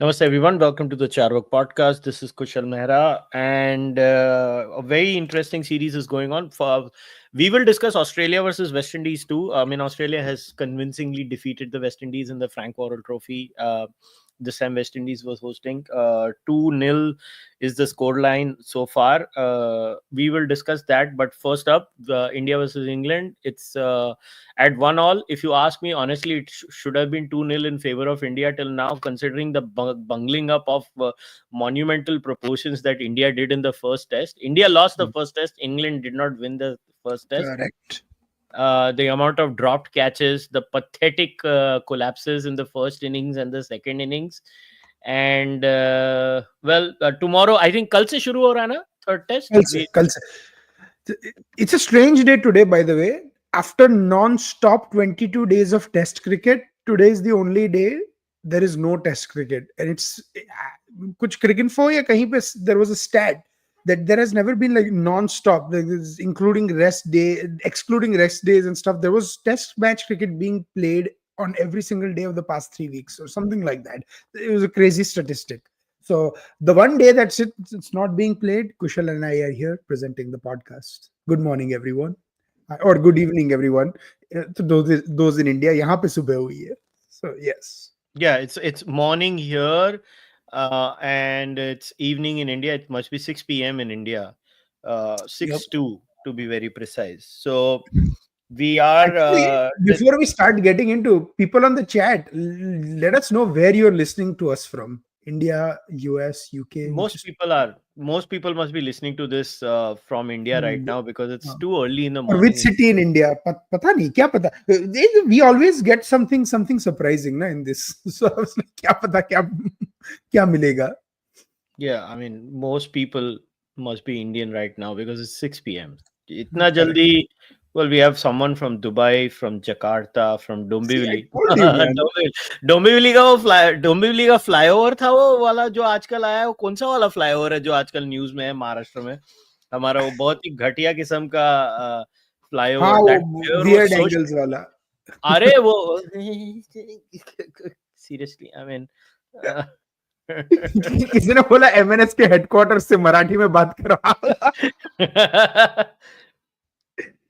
Namaste, everyone. Welcome to the Cārvāka podcast. This is kushalmehra, and a very interesting series is going on. We will discuss Australia versus West Indies too. I mean, Australia has convincingly defeated the West Indies in the Frank Worrell Trophy. This time, West Indies was hosting. 2-0 is the scoreline so far. We will discuss that. But first up, India versus England. It's at 1-1. If you ask me, honestly, it should have been 2-0 in favor of India till now, considering the bungling up of monumental proportions that India did in the first test. India lost the first test. England did not win the first test. Correct. The amount of dropped catches, the pathetic collapses in the first innings and the second innings. And tomorrow, I think kal se shuru ho raha hai na, third test. Kal se. It's a strange day today, by the way. After non-stop 22 days of test cricket, today is the only day there is no test cricket. And it's kuch cricket for ya kahin pe there was a stat that there has never been like non-stop, including rest day, excluding rest days and stuff. There was test match cricket being played on every single day of the past 3 weeks or something like that. It was a crazy statistic. So the one day that's it's not being played, Kushal and I are here presenting the podcast. Good morning, everyone, or good evening, everyone. To those in India, यहाँ पे सुबह हुई है. So yes, yeah, it's morning here, and it's evening in India. It must be 6 p.m. in India, 6:02 to be very precise. So we are. Actually, before we start getting into people on the chat, let us know where you're listening to us from. India, US, UK. Most people must be listening to this from India right now because it's too early in the Or morning. which city in India? Pata nahi, kya pata? We always get something surprising na, in this. So I was like, kya pata, kya milega? Yeah, I mean, most people must be Indian right now because it's 6 p.m. Itna jaldi. Well, we have someone from Dubai, from Jakarta, from Dombivli. Dombivli का वो डोंबिवली का flyover था वो वाला जो आजकल आया है. वो कौन सा वाला फ्लाईओवर है जो आजकल न्यूज में है महाराष्ट्र में? हमारा वो बहुत ही घटिया किस्म का फ्लाईओवर वाला. अरे वो सीरियसली आई मीन किसी ने बोला एमएनएस के हेडक्वार्टर से मराठी में बात करो.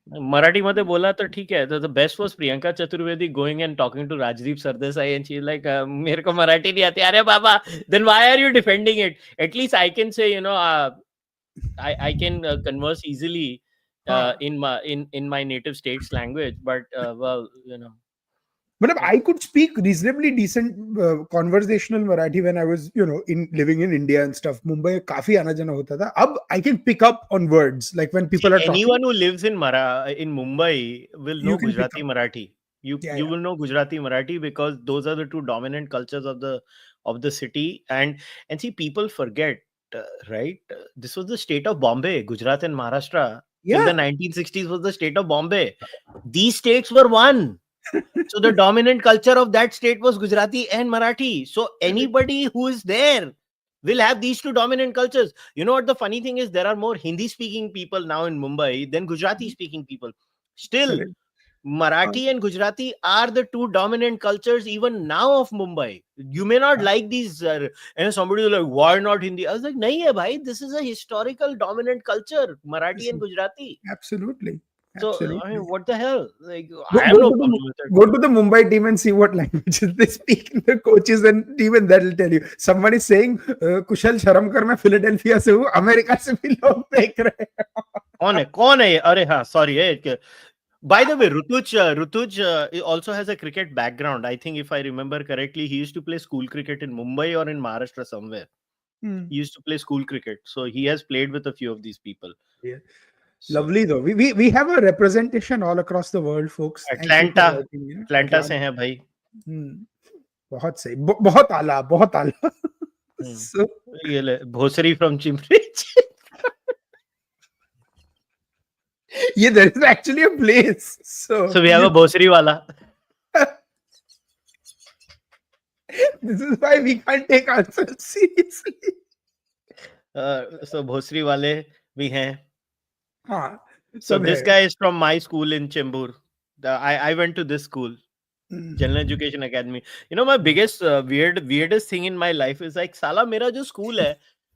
मराठी मध्ये बोला तर ठीक है. The best was Priyanka Chaturvedi going and talking to Rajdeep Sardesai and she is like मेरे को मराठी नहीं आती. अरे बाबा, then why are you defending it? At least I can say I can converse easily in my native state's language, but But I could speak reasonably decent conversational Marathi when I was, living in India and stuff. Mumbai काफी आना जाना होता था. Ab I can pick up on words like when people are talking. Anyone who lives in Mumbai will know Gujarati Marathi. You will know Gujarati Marathi because those are the two dominant cultures of the city. And see, people forget, right? This was the state of Bombay, Gujarat and Maharashtra. In the 1960s was the state of Bombay. These states were one. So the dominant culture of that state was Gujarati and Marathi. So anybody who is there will have these two dominant cultures. You know what the funny thing is? There are more Hindi-speaking people now in Mumbai than Gujarati-speaking people. Still, Marathi and Gujarati are the two dominant cultures even now of Mumbai. You may not like these, and somebody is like, why not Hindi? I was like, nahi hai bhai, this is a historical dominant culture, Marathi and Gujarati. Absolutely. So, I mean, what the hell? Like, Go to the Mumbai team and see what languages they speak in the coaches and team, and that will tell you. Someone is saying, Kushal Sharamkar, मैं Philadelphia से हूँ, America से भी लोग देख रहे हैं. कौन है? अरे हाँ, sorry. By the way, Rutuj also has a cricket background. I think if I remember correctly, he used to play school cricket in Mumbai or in Maharashtra somewhere. He used to play school cricket. So he has played with a few of these people. Yeah. So, lovely though. We have a representation all across the world, folks. Atlanta से हैं भाई. बहुत सही, बहुत आला. So ये ले भोसरी from Chimpri. Yeah, there is actually a place. So we have a Bhosri wala. This is why we can't take ourselves seriously. So Bhosri wale bhi hain. हाँ, So this guy is from my school in Chembur. I went to this school. General Education Academy. You know, my biggest weirdest thing in my life is like, साला मेरा जो school है,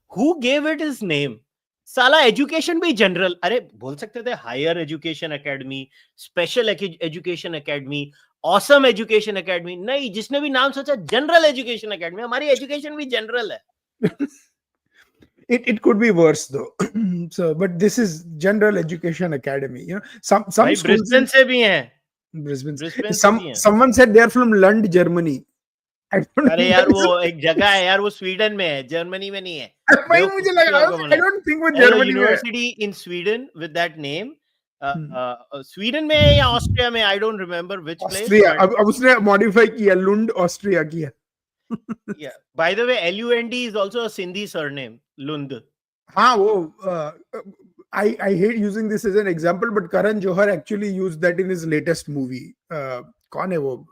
who gave it his name? साला education भी general. अरे बोल सकते थे higher education academy, special education academy, awesome education academy. नहीं, जिसने भी नाम सोचा general education academy. हमारी education भी general है. It could be worse though. So, but this is General Education Academy. You know, some भाई schools Brisbane से भी हैं. Brisbane. Brisbane से भी हैं. Someone said they are from Lund, Germany. I don't अरे think यार that is वो एक जगह है यार, वो स्वीडन में है, जर्मनी में नहीं है. भाई बेवकूफ मुझे किसी लगा और को I मना है. don't think वो There's a जर्मनी में है. university in Sweden with that name. Sweden में है या ऑस्ट्रिया में, I don't remember which place. Austria. But अब उसने मॉडिफाई किया, लुंड ऑस्ट्रिया किया. yeah, by the way, LUND is also a Sindhi surname, Lund. हाँ वो I hate using this as an example, but Karan Johar actually used that in his latest movie. कौन है वो?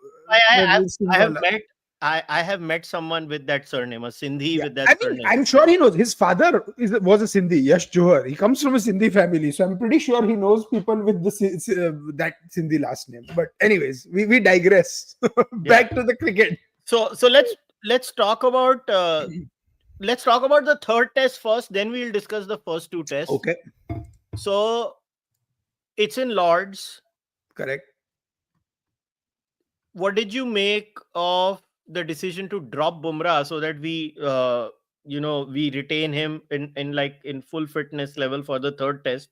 I have met someone with that surname, a Sindhi Yeah. with that I mean, surname. I'm sure he knows. His father was a Sindhi, Yash Johar. He comes from a Sindhi family, so I'm pretty sure he knows people with that Sindhi last name. But anyways, we digress. Back to the cricket. So let's talk about the third test first. Then we'll discuss the first two tests. Okay. So it's in Lords. Correct. What did you make of the decision to drop Bumrah so that we retain him in full fitness level for the third test?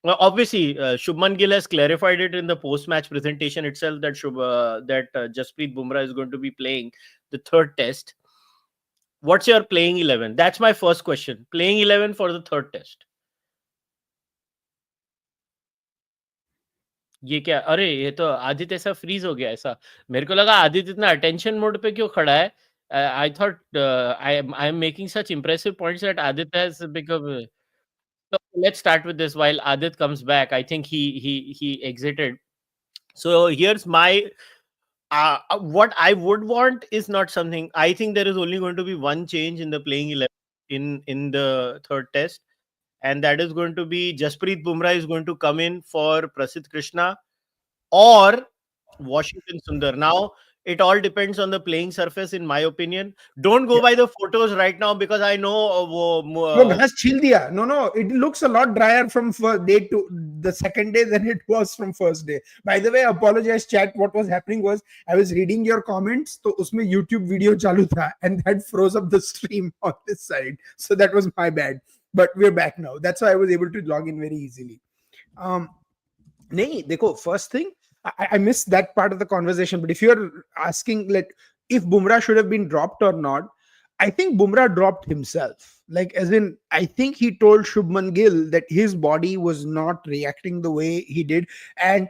Well, obviously, Shubman Gill has clarified it in the post-match presentation itself that Jasprit Bumrah is going to be playing the third test. What's your playing 11? That's my first question. Playing 11 for the third test. ये क्या? अरे ये तो आदित्य ऐसा freeze हो गया. ऐसा मेरे को लगा आदित्य इतना अटेंशन मोड पे क्यों खड़ा है. I thought I am making such impressive points that Aditya has become. So let's start with this while Adit comes back. I think he exited. So here's my what I would want is not something. I think there is only going to be one change in the playing 11 in the third test, and that is going to be Jasprit Bumrah is going to come in for Prasidh Krishna or Washington Sundar. Now, it all depends on the playing surface, in my opinion. Don't go by the photos right now because I know घास छील दिया. No, it looks a lot drier from day to the second day than it was from first day. By the way, I apologize, chat. What was happening was I was reading your comments, तो उसमें YouTube video चालू था, and that froze up the stream on this side. So that was my bad. But we're back now. That's why I was able to log in very easily. नहीं, देखो, first thing, I missed that part of the conversation. But if you're asking like if Bumrah should have been dropped or not, I think Bumrah dropped himself. Like, as in, I think he told Shubman Gill that his body was not reacting the way he did. And,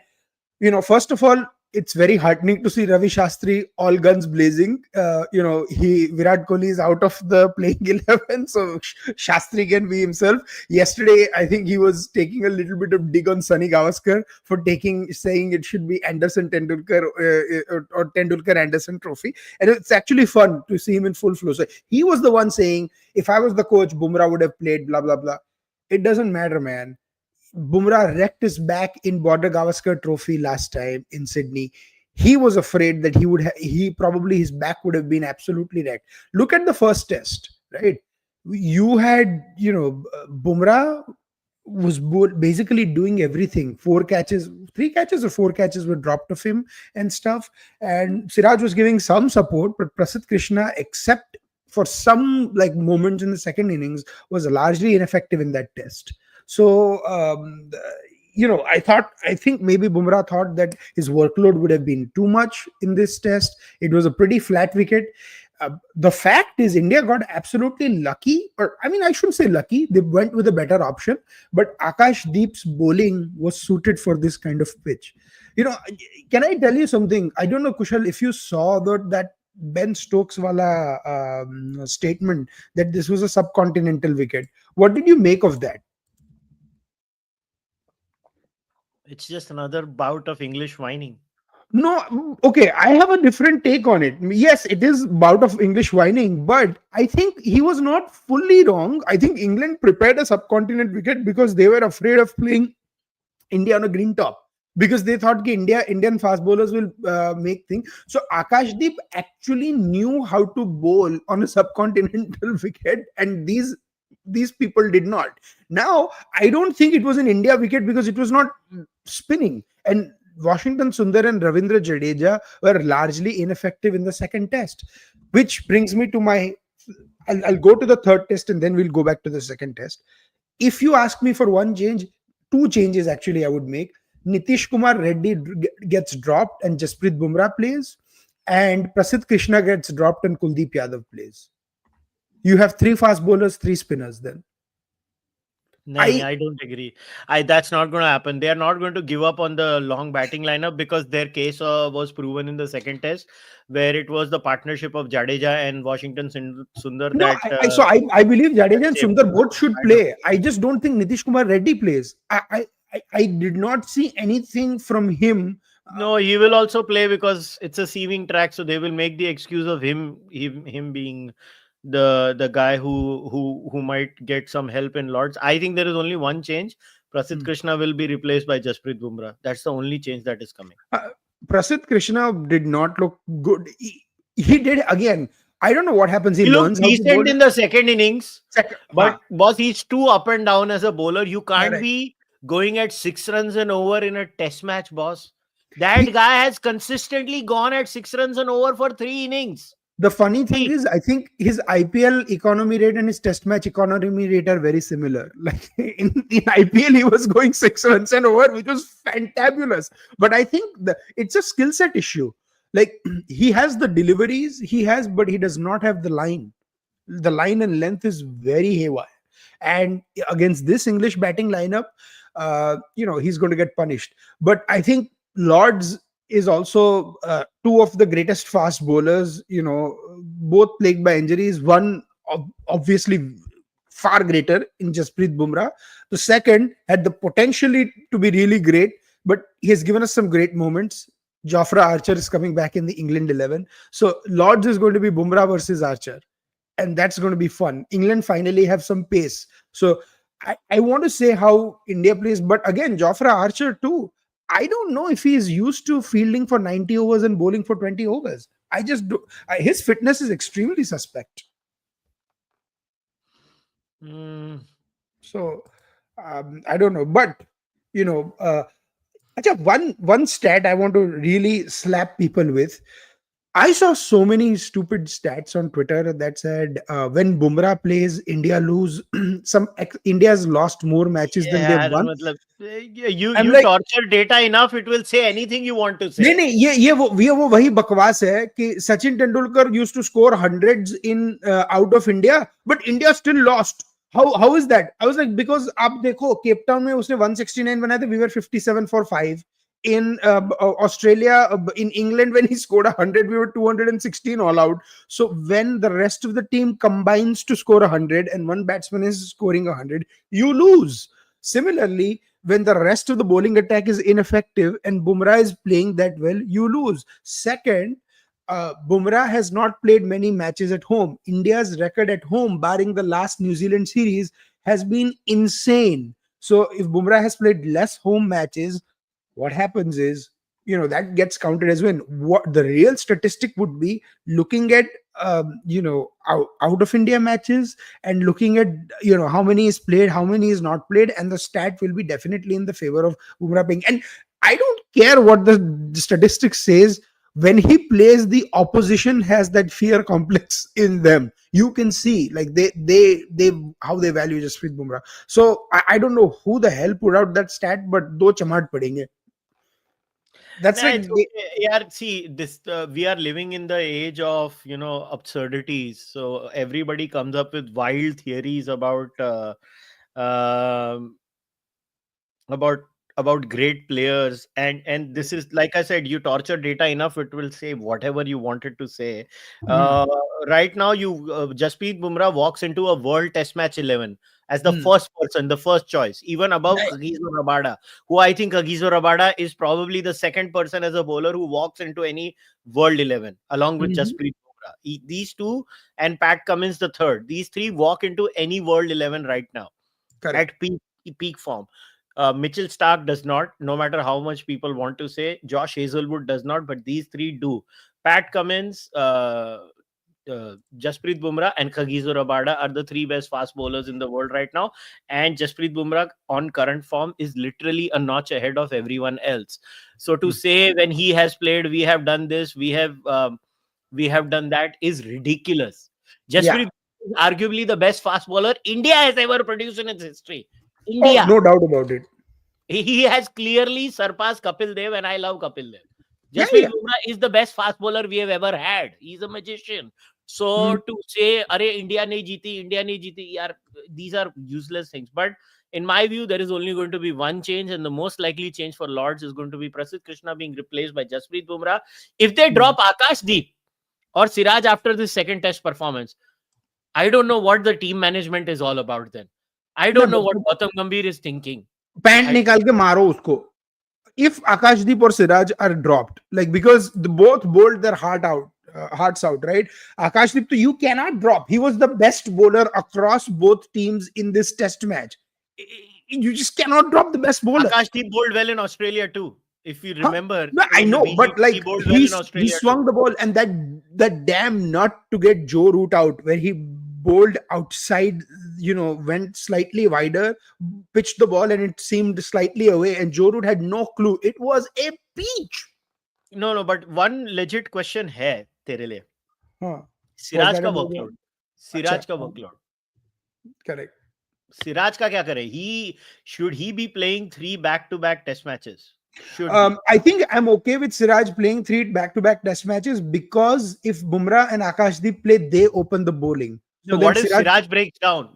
first of all, it's very heartening to see Ravi Shastri all guns blazing. Virat Kohli is out of the playing 11, so Shastri can be himself. Yesterday, I think he was taking a little bit of dig on Sunny Gavaskar for saying it should be Anderson Tendulkar or Tendulkar Anderson trophy. And it's actually fun to see him in full flow. So he was the one saying, if I was the coach, Bumrah would have played, blah, blah, blah. It doesn't matter, man. Bumrah wrecked his back in Border Gavaskar Trophy last time in Sydney. He was afraid that his back would have been absolutely wrecked. Look at the first test, right? You had, Bumrah was basically doing everything. 3 catches or 4 catches were dropped of him and stuff. And Siraj was giving some support, but Prasidh Krishna, except for some moments in the second innings, was largely ineffective in that test. So, I think maybe Bumrah thought that his workload would have been too much in this test. It was a pretty flat wicket. The fact is, India got absolutely lucky, I shouldn't say lucky. They went with a better option, but Akash Deep's bowling was suited for this kind of pitch. Can I tell you something? I don't know, Kushal, if you saw that Ben Stokes wala statement that this was a subcontinental wicket. What did you make of that? It's just another bout of English whining. No, okay, I have a different take on it. Yes, it is bout of English whining, but I think he was not fully wrong. I think England prepared a subcontinent wicket because they were afraid of playing India on a green top. because they thought ki Indian fast bowlers will make things. So Akashdeep actually knew how to bowl on a subcontinental wicket, and these people did not. Now I don't think it was an India wicket because it was not spinning, and Washington Sundar and Ravindra Jadeja were largely ineffective in the second test, which brings me to my. I'll go to the third test and then we'll go back to the second test. If you ask me for one change, two changes actually I would make. Nitish Kumar Reddy gets dropped and Jasprit Bumrah plays, and Prasidh Krishna gets dropped and Kuldeep Yadav plays. You have three fast bowlers, three spinners then. No, I don't agree. That's not going to happen. They are not going to give up on the long batting lineup because their case was proven in the second test, where it was the partnership of Jadeja and Washington Sundar No, that I believe Jadeja and saved Sundar both should the play. I just don't think Nitish Kumar Reddy plays. I did not see anything from him. No, he will also play because it's a seaming track, so they will make the excuse of him being the guy who might get some help in Lords. I think there is only one change. Prasidh Krishna will be replaced by Jasprit Bumrah. That's the only change that is coming. Prasidh Krishna did not look good. He did again. I don't know what happens. He looked learns how to bowl. decent in the second innings, but boss, he's too up and down as a bowler. You can't be going at 6 runs and over in a test match, boss. That guy has consistently gone at 6 runs and over for 3 innings. The funny thing is, I think his IPL economy rate and his test match economy rate are very similar. Like in IPL, he was going 6 runs and over, which was fantabulous. But I think it's a skill set issue. Like he has the deliveries, but he does not have the line. The line and length is very haywire. And against this English batting lineup, he's going to get punished. But I think Lords is also two of the greatest fast bowlers, both plagued by injuries. One obviously far greater in Jasprit Bumrah. The second had the potentially to be really great, but he has given us some great moments. Jofra Archer is coming back in the England 11. So Lords is going to be Bumrah versus Archer, and that's going to be fun. England finally have some pace. So I want to say how India plays, but again, Jofra Archer too. I don't know if he is used to fielding for 90 overs and bowling for 20 overs. I just do. His fitness is extremely suspect. So I don't know, but one stat I want to really slap people with. I saw so many stupid stats on Twitter that said when Bumrah plays, India lose. India's lost more matches than they've won. You torture data enough, it will say anything you want to say. नहीं ये वो वही बकवास है कि Sachin Tendulkar used to score hundreds in out of India, but India still lost. How is that? I was like, because आप देखो Cape Town में उसने 169 बनाए थे, we were 57 for 5. In Australia, in England, when he scored 100, we were 216 all out. So when the rest of the team combines to score 100 and one batsman is scoring 100, you lose. Similarly, when the rest of the bowling attack is ineffective and Bumrah is playing that well, you lose. Second, Bumrah has not played many matches at home. India's record at home, barring the last New Zealand series, has been insane. So if Bumrah has played less home matches, what happens is, that gets counted as win. What the real statistic would be looking at, out of India matches and looking at, how many is played, how many is not played, and the stat will be definitely in the favor of Bumrah playing. And I don't care what the statistics says. When he plays, the opposition has that fear complex in them. You can see, like they how they value Jasprit Bumrah. So I don't know who the hell put out that stat, but do chamat padenge. That's like see this. We are living in the age of absurdities. So everybody comes up with wild theories about great players, and this is, like I said, you torture data enough, it will say whatever you wanted to say. Right now, Jasprit Bumrah walks into a world test match 11 as the first person, the first choice, even above Kagiso Rabada, who I think Kagiso Rabada is probably the second person as a bowler who walks into any world 11 along with Jasprit Bumrah. These two and Pat Cummins the third. These three walk into any world 11 right now. Correct. At peak form. Mitchell Stark does not, no matter how much people want to say. Josh Hazelwood does not, but these three do. Pat Cummins, Jasprit Bumrah, and Khagiso Rabada are the three best fast bowlers in the world right now. And Jasprit Bumrah, on current form, is literally a notch ahead of everyone else. So to say when he has played, we have done this, we have done that, is ridiculous. Yeah. Jasprit is arguably the best fast bowler India has ever produced in its history. Oh, India. no doubt about it. He has clearly surpassed Kapil Dev, and I love Kapil Dev. Yeah, Jasprit yeah. Bumrah is the best fast bowler we have ever had. He's a magician. So Hmm. to say, "Arey, India ne jeeti," yaar, these are useless things. But in my view, there is only going to be one change, and the most likely change for Lords is going to be Prasidh Krishna being replaced by Jasprit Bumrah. If they Hmm. drop Akash Deep or Siraj after this second test performance, I don't know what the team management is all about then. I No, don't know what Gautam Gambhir is thinking. Pant I निकाल के मारो उसको. If Akashdeep or Siraj are dropped, like because the both bowled their hearts out, right? Akashdeep, you cannot drop. He was the best bowler across both teams in this test match. You just cannot drop the best bowler. Akashdeep bowled well in Australia too. If you Huh? remember No, I in the know, but BGT, he like bowled well in he Australia too. swung the ball, and that damn nut to get Joe Root out, where he bowled outside, went slightly wider, pitched the ball, and it seemed slightly away, and Joe Root had no clue. It was a peach. No, but one legit question है तेरे लिए. Huh. Was Siraj that का a no ball? Workload. Acha, Siraj का workload. correct. Siraj का क्या करे? Should he be playing 3 back-to-back test matches? Should he? I think I'm okay with Siraj playing 3 back-to-back test matches, because if Bumrah and Akashdeep play, they open the bowling. So No, then what if Siraj. Siraj breaks down?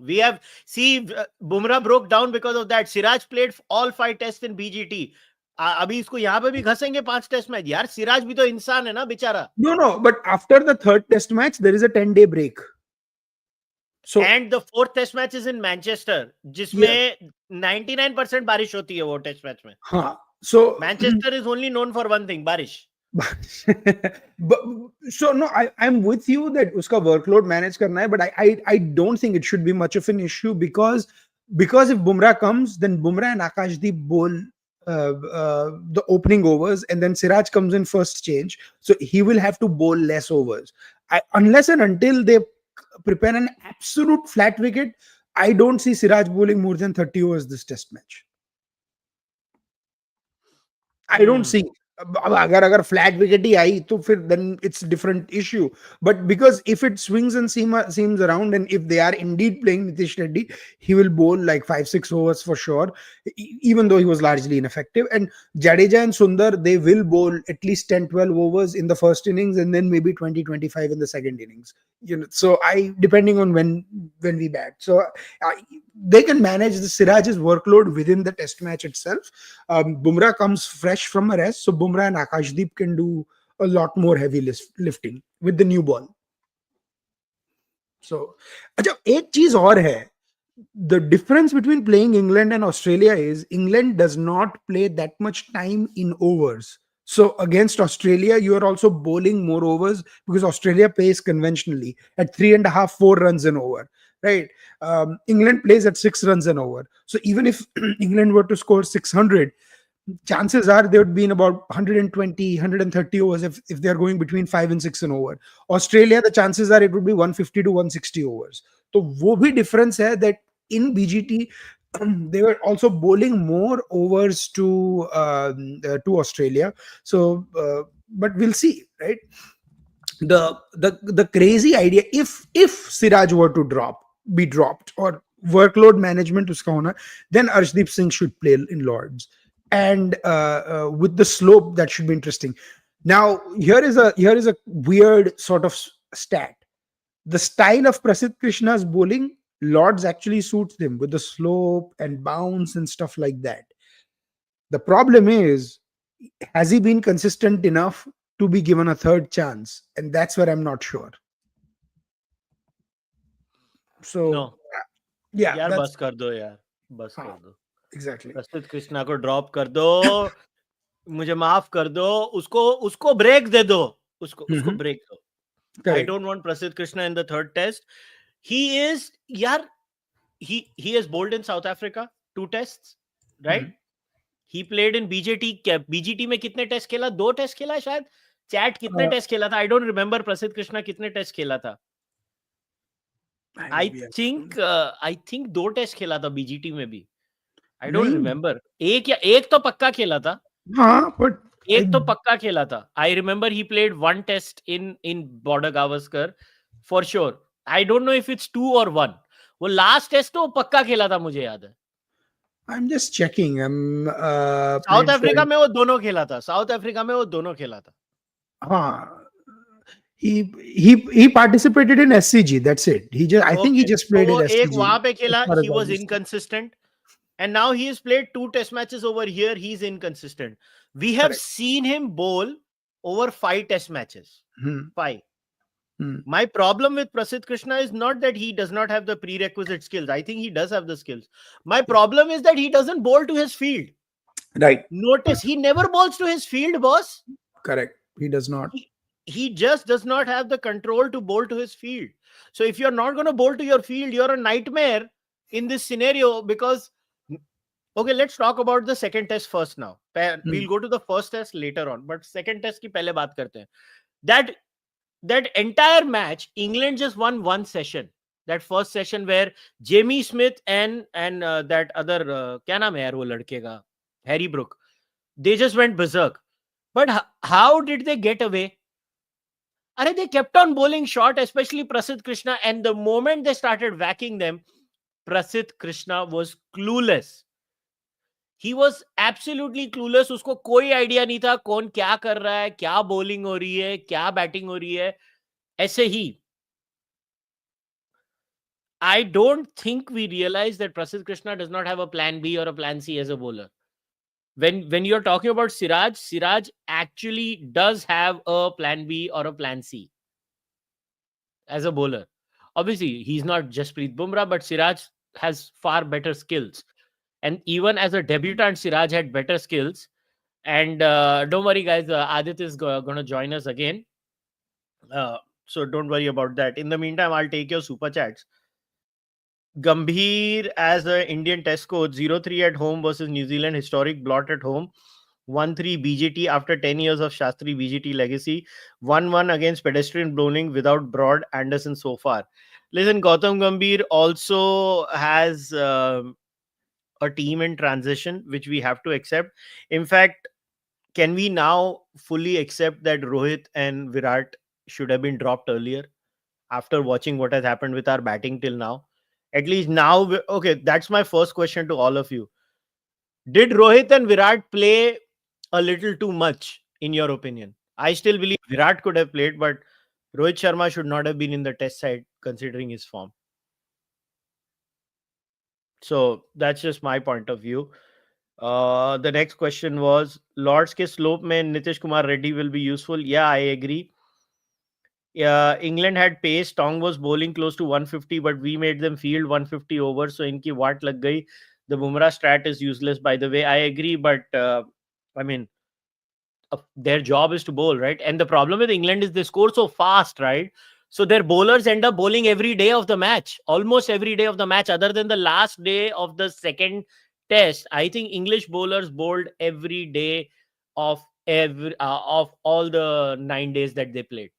Bumrah broke down because of that. Siraj played all 5 tests in BGT. अभी इसको यहाँ पे भी घसेंगे 5 test match. यार सिराज भी तो इंसान है ना बेचारा. No, but after the third test match, there is a 10-day break. So And the 4th test match is in Manchester, yeah, जिसमें 99% बारिश होती है वो टेस्ट मैच में. huh. So Manchester is only known for one thing, बारिश. but so no, I'm with you that uska workload manage karna hai, but I don't think it should be much of an issue, because if Bumrah comes, then Bumrah and Akashdeep bowl the opening overs, and then Siraj comes in first change, so he will have to bowl less overs. Unless and until they prepare an absolute flat wicket, I don't see Siraj bowling more than 30 overs this test match. I don't see. अब अगर flat wicket ही आई तो फिर then it's a different issue. But because if it swings and seems around, and if they are indeed playing Nitish Reddy, he will bowl like 5-6 overs for sure, even though he was largely ineffective. And Jadeja and Sundar, they will bowl at least 10-12 overs in the first innings, and then maybe 20-25 in the second innings. So depending on when we bat. So they can manage the Siraj's workload within the test match itself. Bumrah comes fresh from a rest, so Bumrah and Akashdeep can do a lot more heavy lifting with the new ball. So, अच्छा एक चीज और है. The difference between playing England and Australia is England does not play that much time in overs. So against Australia, you are also bowling more overs, because Australia plays conventionally at 3.5, 4 runs an over, right? England plays at 6 runs an over. So even if England were to score 600, chances are they would be in about 120, 130 overs if they are going between 5 and 6 an over. Australia, the chances are it would be 150 to 160 overs. So wo bhi difference hai that in BGT they were also bowling more overs to Australia. So but we'll see, right? The crazy idea, if Siraj were to be dropped, or workload management uska hona, then Arshdeep Singh should play in Lords, and with the slope, that should be interesting. Now here is a weird sort of stat. The style of Prasidh Krishna's bowling, Lords actually suits him with the slope and bounce and stuff like that. The problem is, has he been consistent enough to be given a third chance? And that's where I'm not sure. So No. yeah, यार that's बस कर दो यार. बस कर दो. exactly. प्रसिद्ध कृष्णा को ड्रॉप कर दो. मुझे माफ कर दो. उसको ब्रेक दे दो. उसको ब्रेक दो. I don't want Prasidh Krishna in the third test. He has bowled in South Africa 2 tests. right? He played in BJT. BGT में कितने टेस्ट खेला? 2 टेस्ट खेला शायद. चैट कितने टेस्ट खेला था? I don't remember. प्रसिद्ध कृष्णा कितने टेस्ट खेला था? I think 2 टेस्ट खेला था BGT में भी. I don't remember. एक तो पक्का खेला था. हाँ, but एक तो पक्का खेला था. I remember he played 1 test in Border Gavaskar for sure. I don't know if it's 2 or 1. वो लास्ट टेस्ट तो पक्का खेला था, मुझे याद है. I'm just checking. South Africa में वो दोनों खेला था. साउथ अफ्रीका में वो दोनों खेला था. हाँ. He participated in SCG. That's it. I think he just played in SCG. एक वहां पे खेला. He was inconsistent. And now he has played 2 test matches over here. He's inconsistent. We have seen him bowl over 5 test matches. 5. My problem with Prasidh Krishna is not that he does not have the prerequisite skills. I think he does have the skills. My problem is that he doesn't bowl to his field. Right. Notice, he never bowls to his field, boss. Correct. He does not. He just does not have the control to bowl to his field. So if you're not going to bowl to your field, you're a nightmare in this scenario. Because, okay, let's talk about the second test first now. We'll go to the first test later on. But second test ki pehle baat karte hain. That entire match, England just won 1 session. That first session where Jamie Smith and that other, kya naam hai yaar wo ladke ka? Harry Brook. They just went berserk. But how did they get away? They kept on bowling short, especially Prasidh Krishna. And the moment they started whacking them, Prasidh Krishna was clueless. He was absolutely clueless. उसको कोई idea नहीं था कौन क्या कर रहा है, क्या बॉलिंग हो रही है, क्या बैटिंग हो रही है. ऐसे ही. I don't think we realize that Prasidh Krishna does not have a plan B or a plan C as a bowler. When you're talking about Siraj actually does have a plan B or a plan C as a bowler. Obviously, he's not Jasprit Bumrah, but Siraj has far better skills. And even as a debutant, Siraj had better skills. And don't worry, guys, Aadit is going to join us again. So don't worry about that. In the meantime, I'll take your super chats. Gambhir as an Indian test coach, 0-3 at home versus New Zealand, historic blot at home. 1-3 BJT after 10 years of Shastri BJT legacy. 1-1 against pedestrian bowling without Broad Anderson so far. Listen, Gautam Gambhir also has a team in transition, which we have to accept. In fact, can we now fully accept that Rohit and Virat should have been dropped earlier after watching what has happened with our batting till now? At least now, okay, that's my first question to all of you. Did Rohit and Virat play a little too much, in your opinion? I still believe Virat could have played, but Rohit Sharma should not have been in the test side considering his form. So that's just my point of view. The next question was, Lords ke slope mein Nitish Kumar Reddy will be useful. Yeah, I agree. England had pace. Tong was bowling close to 150, but we made them field 150 over. So inki watt lag gayi. The Bumrah strat is useless, by the way. I agree, but I mean, their job is to bowl, right? And the problem with England is they score so fast, right? So their bowlers end up bowling every day of the match, almost every day of the match, other than the last day of the second test. I think English bowlers bowled every day of all the 9 days that they played.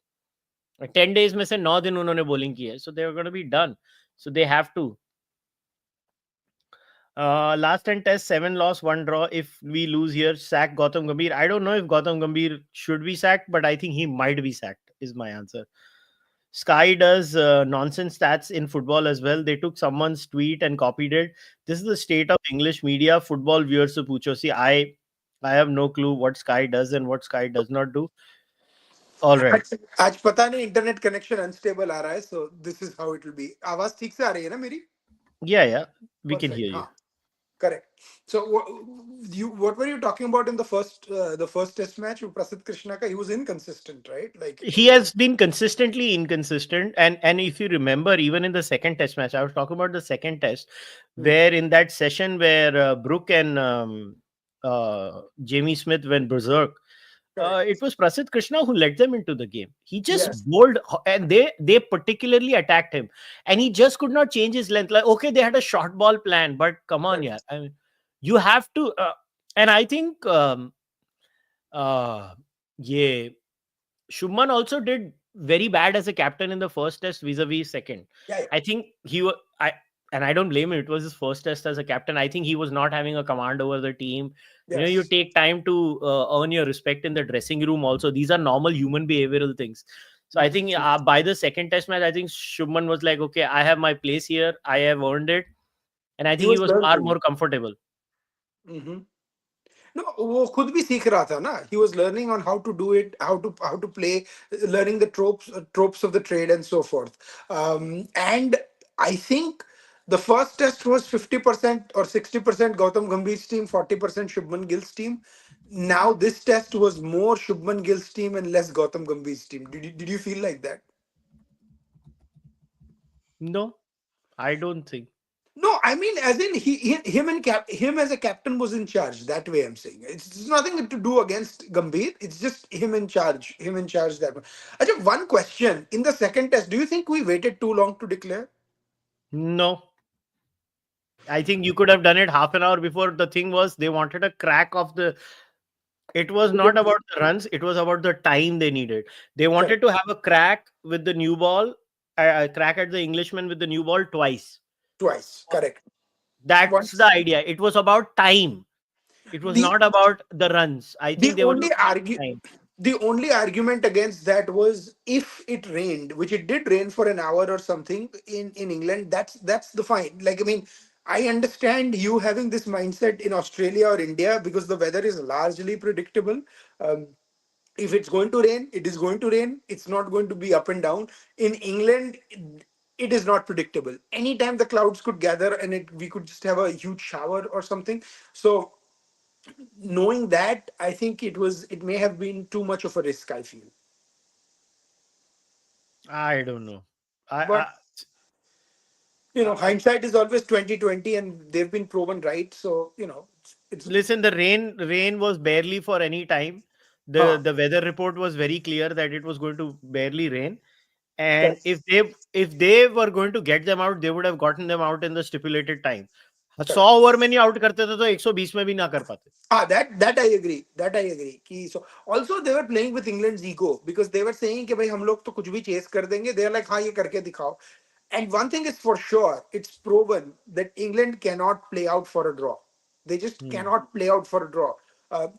10 days में से 9 दिन उन्होंने bowling की है. So they are going to be done. So they have to. Last 10 tests, 7 loss, 1 draw. If we lose here, sack Gautam Gambhir. I don't know if Gautam Gambhir should be sacked, but I think he might be sacked, is my answer. Sky does nonsense stats in football as well. They took someone's tweet and copied it. This is the state of English media. Football viewers to pucho. See, I have no clue what Sky does and what Sky does not do. All right. आज पता नहीं internet connection unstable आ रहा है, so this is how it will be. आवाज ठीक से आ रही है ना मेरी? Yeah, we can hear you. Correct. So what were you talking about in the first test match with Prasidh Krishna? He was inconsistent, right? Like he has been consistently inconsistent, and if you remember, even in the second test match, I was talking about the second test, where in that session where Brook and Jamie Smith went berserk. It was Prasidh Krishna who led them into the game. He just bowled, and they particularly attacked him, and he just could not change his length. Like, okay, they had a short ball plan, but come on, yeah. I mean, you have to, and I think uh, yeah, Shubman also did very bad as a captain in the first test vis-a-vis second. Yeah, I think he was, and I don't blame him. It was his first test as a captain. I think he was not having a command over the team. You know, you yes. take time to earn your respect in the dressing room. Also, these are normal human behavioral things. So I think by the second test match, I think Shubman was like, okay, I have my place here. I have earned it, and I He think he was was far learning. more comfortable. Mm-hmm. No, वो खुद भी सीख रहा था ना. He was learning on how to do it, how to play, learning the tropes of the trade and so forth. And I think the first test was 50% or 60% Gautam Gambhir's team, 40% Shubman Gill's team. Now this test was more Shubman Gill's team and less Gautam Gambhir's team. Did you feel like that? No, I don't think. No, I mean, as in him as a captain was in charge. That way, I'm saying it's nothing to do against Gambhir. It's just him in charge. Him in charge. That one. Ajay, one question in the second test. Do you think we waited too long to declare? No, I think you could have done it half an hour before. The thing was, they wanted a crack of the. It was not about the runs, it was about the time they needed. They Correct. wanted to have a crack with the new ball, a crack at the Englishman with the new ball twice. Twice. Correct. That's the Once. idea. It was about time. It was The not about the runs. I the think they were only looking at argue time. the only argument against that was if it rained, which it did rain for an hour or something in England. That's the fine. Like, I mean, I understand you having this mindset in Australia or India because the weather is largely predictable. um, if it's going to rain, it is going to rain. It's not going to be up and down. In England, it is not predictable. Anytime the clouds could gather and we could just have a huge shower or something. So knowing that, I think it may have been too much of a risk, I feel. I don't know. But I hindsight is always 2020, and they've been proven right. So it's listen. The rain was barely for any time. huh, The weather report was very clear that it was going to barely rain. And correct, if they were going to get them out, they would have gotten them out in the stipulated time. 100 correct. Over में नहीं out करते थे तो 120 में भी ना कर पाते. That I agree. That I agree. So also they were playing with England's ego because they were saying कि भाई हम लोग तो कुछ भी chase कर देंगे. They're like हाँ ये करके दिखाओ. And one thing is for sure, it's proven that England cannot play out for a draw. They just Hmm. cannot play out for a draw.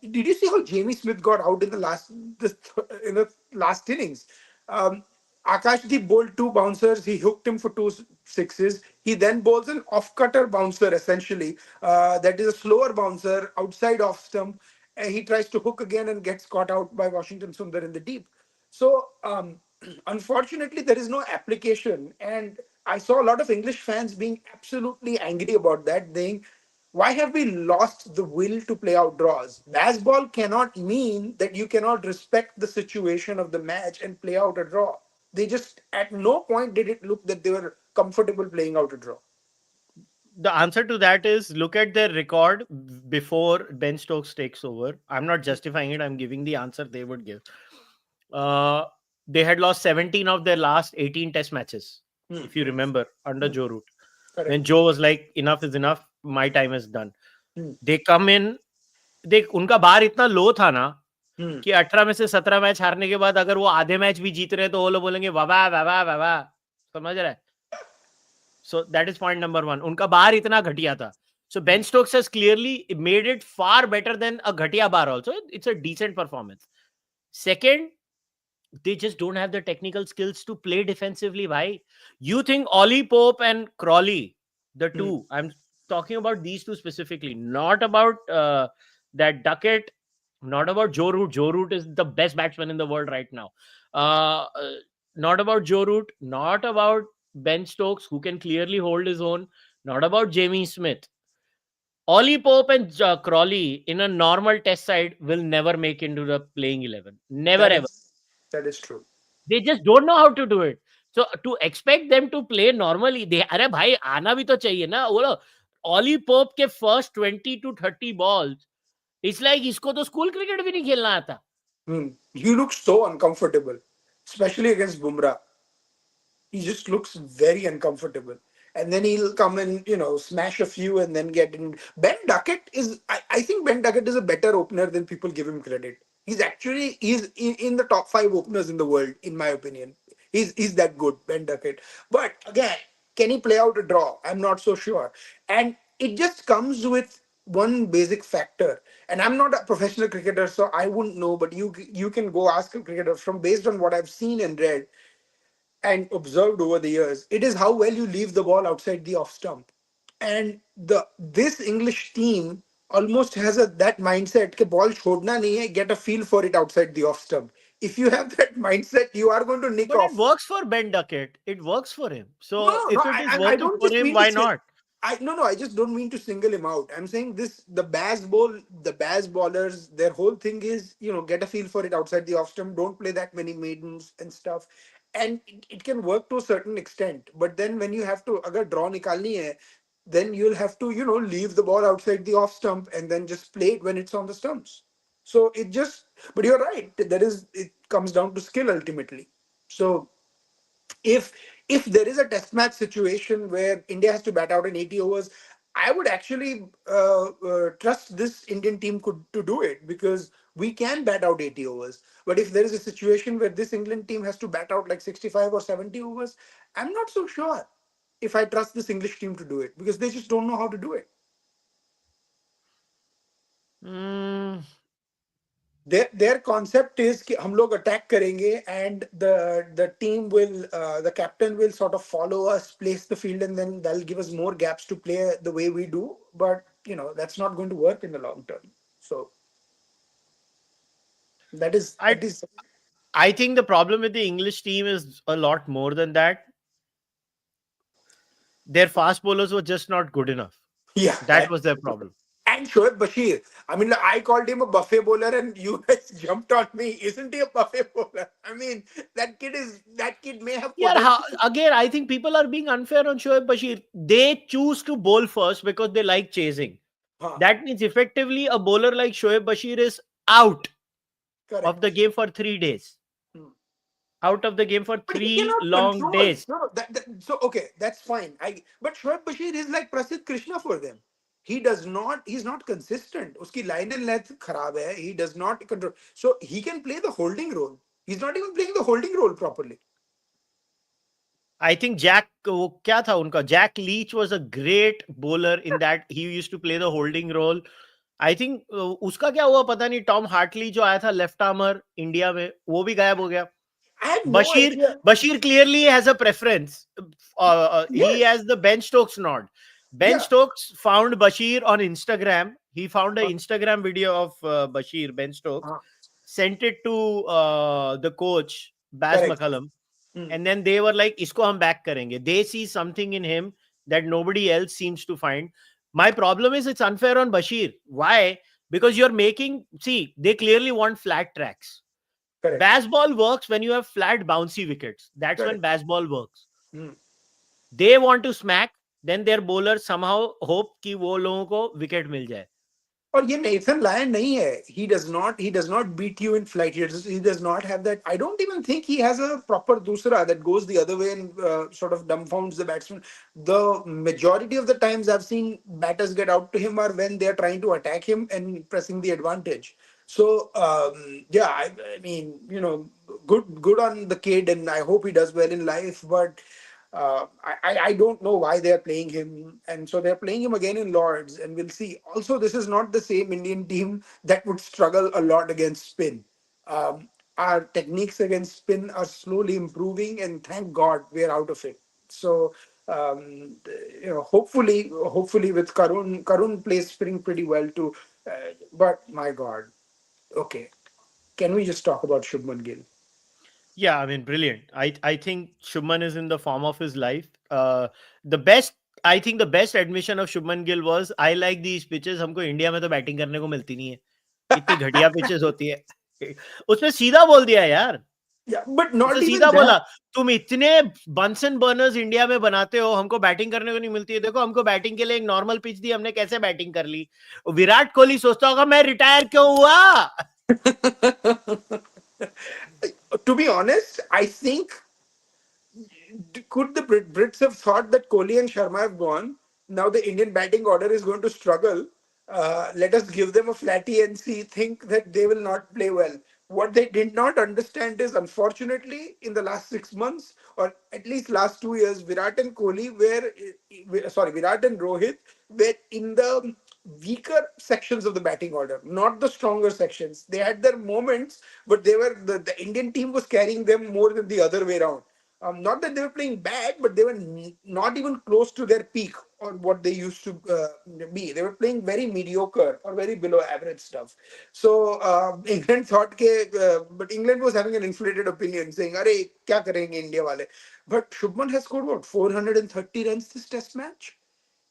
Did you see how Jamie Smith got out in the last innings? Um, Akashdeep bowled two bouncers. He hooked him for two sixes. He then bowls an off-cutter bouncer, essentially. That is a slower bouncer outside off stump. And he tries to hook again and gets caught out by Washington Sundar in the deep. So, unfortunately, there is no application. And I saw a lot of English fans being absolutely angry about that, saying, why have we lost the will to play out draws? Bazball cannot mean that you cannot respect the situation of the match and play out a draw. They just, at no point did it look that they were comfortable playing out a draw. The answer to that is look at their record before Ben Stokes takes over. I'm not justifying it. I'm giving the answer they would give. Uh, they had lost 17 of their last 18 test matches, Hmm, if you remember, under hmm, Joe Root. correct. When Joe was like, enough is enough, my time is done. Hmm, They come in, उनका बार इतना लो था ना hmm. कि 18 में से 17 match हारने के बाद अगर वो आधे मैच भी जीत रहे हैं तो वो लोग बोलेंगे वाह वाह वाह वाह. समझ रहा है? So that is point number one. उनका बार इतना घटिया था. So Ben Stokes has clearly made it far better than a घटिया bar also. It's a decent performance. Second, they just don't have the technical skills to play defensively. Why? You think Ollie Pope and Crawley, the Hmm. two, I'm talking about these two specifically, not about that Duckett, not about Joe Root. Joe Root is the best batsman in the world right now. Uh, uh, not about Joe Root, not about Ben Stokes, who can clearly hold his own, not about Jamie Smith. Ollie Pope and Crawley in a normal test side will never make into the playing 11. Never That ever. is that is true. They just don't know how to do it. So to expect them to play normally, they अरे भाई आना भी तो चाहिए ना. बोलो Ollie Pope के first 20 to 30 balls, it's like इसको तो स्कूल क्रिकेट भी नहीं खेलना आता. He looks so uncomfortable, especially against Bumrah. He just looks very uncomfortable. and then he'll come and smash a few and then get in. Ben Duckett is, I think Ben Duckett is a better opener than people give him credit. He's in the top five openers in the world, in my opinion. He's that good, Ben Duckett. But again, can he play out a draw? I'm not so sure. And it just comes with one basic factor. And I'm not a professional cricketer, so I wouldn't know. But you can go ask a cricketer from based on what I've seen and read and observed over the years. It is how well you leave the ball outside the off stump. And this English team almost has that mindset कि ball छोड़ना नहीं है, get a feel for it outside the off stump. If you have that mindset, you are going to nick But it off. works for Ben Duckett. It works for him. No, So no, no. if it is I working don't for just him, mean to why say. not? No, no. I just don't mean to single him out. I'm saying this: the Baz ballers, their whole thing is, get a feel for it outside the off stump. Don't play that many maidens and stuff, and it can work to a certain extent. But then when you have to, agar draw nikalni hai, then you'll have to, leave the ball outside the off stump and then just play it when it's on the stumps. So it just, but you're right. It comes down to skill ultimately. So if there is a test match situation where India has to bat out in 80 overs, I would actually trust this Indian team to do it, because we can bat out 80 overs. But if there is a situation where this England team has to bat out like 65 or 70 overs, I'm not so sure if I trust this English team to do it, because they just don't know how to do it. Mm, Their concept is कि हम लोग attack करेंगे, and the team will, the captain will sort of follow us, place the field, and then that'll give us more gaps to play the way we do. But that's not going to work in the long term. So that is I that is I think the problem with the English team is a lot more than that. Their fast bowlers were just not good enough. yeah, That was their problem. and Shoaib Bashir. I mean, like, I called him a buffet bowler, and you guys jumped on me. Isn't he a buffet bowler? I mean, that kid may have Yeah, potential. again, I think people are being unfair on Shoaib Bashir. They choose to bowl first because they like chasing. Huh, That means effectively a bowler like Shoaib Bashir is out of the correct. game for 3 days. Hmm. Out of the game for But he three cannot long control. days. No, no, so okay, that's fine. But Shoaib Bashir is like Prasidh Krishna for them. He does not. He's not consistent. Uski line and length kharab hai. He does not control. So he can play the holding role. He's not even playing the holding role properly. I think Jack, वो क्या था उनका? Jack Leach was a great bowler in that he used to play the holding role. I think उसका क्या हुआ पता नहीं. Tom Hartley जो आया था लेफ्ट आर्मर इंडिया में, वो भी गायब हो गया. I have no idea. Bashir clearly has a preference. He Yes. has the Ben Stokes nod. Ben Yeah. Stokes found Bashir on Instagram. He found an Uh, Instagram video of Bashir, Ben Stokes, uh, sent it to the coach, Baz correct. McCullum. Hmm. And then they were like, isko hum back karenge. They see something in him that nobody else seems to find. My problem is it's unfair on Bashir. Why? Because you're making, see, they clearly want flat tracks. Correct. Bazball works when you have flat bouncy wickets. That's when Correct. Bazball works. Hmm. They want to smack, then their bowlers somehow hope कि वो लोगों को wicket मिल जाए. और ये Nathan Lyon नहीं है. He does not beat you in flight. He does not have that. I don't even think he has a proper dusra that goes the other way and sort of dumbfounds the batsman. The majority of the times I've seen batters get out to him are when they're trying to attack him and pressing the advantage. So yeah, I mean, good on the kid, and I hope he does well in life. But I don't know why they're playing him, and so they're playing him again in Lords, and we'll see. Also, this is not the same Indian team that would struggle a lot against spin. Our techniques against spin are slowly improving, and thank God we're out of it. So, hopefully with Karun plays spinning pretty well too. But my God, okay, can we just talk about Shubman Gill? Yeah, I mean, brilliant. I think Shubman is in the form of his life. The best, I think the best admission of Shubman Gill was, I like these pitches. हमको India में तो batting करने को मिलती नहीं है. इतनी घटिया पिचेस होती है. उसने सीधा बोल दिया यार. Yeah, but not उसने even सीधा that. बोला, तुम इतने बंसन बर्नर्स इंडिया में बनाते हो, हमको बैटिंग करने को नहीं मिलती है. देखो हमको बैटिंग के लिए एक नॉर्मल पिच दी, हमने कैसे बैटिंग कर ली. विराट कोहली सोचता होगा मैं रिटायर क्यों हुआ. To be honest, I think could the Brits have thought that Kohli and Sharma have gone? Now the Indian batting order is going to struggle. Let us give them a flatty and see, think that they will not play well. What they did not understand is, unfortunately, in the last 6 months, or at least last 2 years, Virat and Kohli Virat and Rohit were in the weaker sections of the batting order, not the stronger sections. They had their moments, but the Indian team was carrying them more than the other way around. Not that they were playing bad, but they were not even close to their peak or what they used to be. They were playing very mediocre or very below average stuff. So England thought but England was having an inflated opinion, saying, "Arey, kya karenge India wale?" But Shubman has scored what, 430 runs this Test match,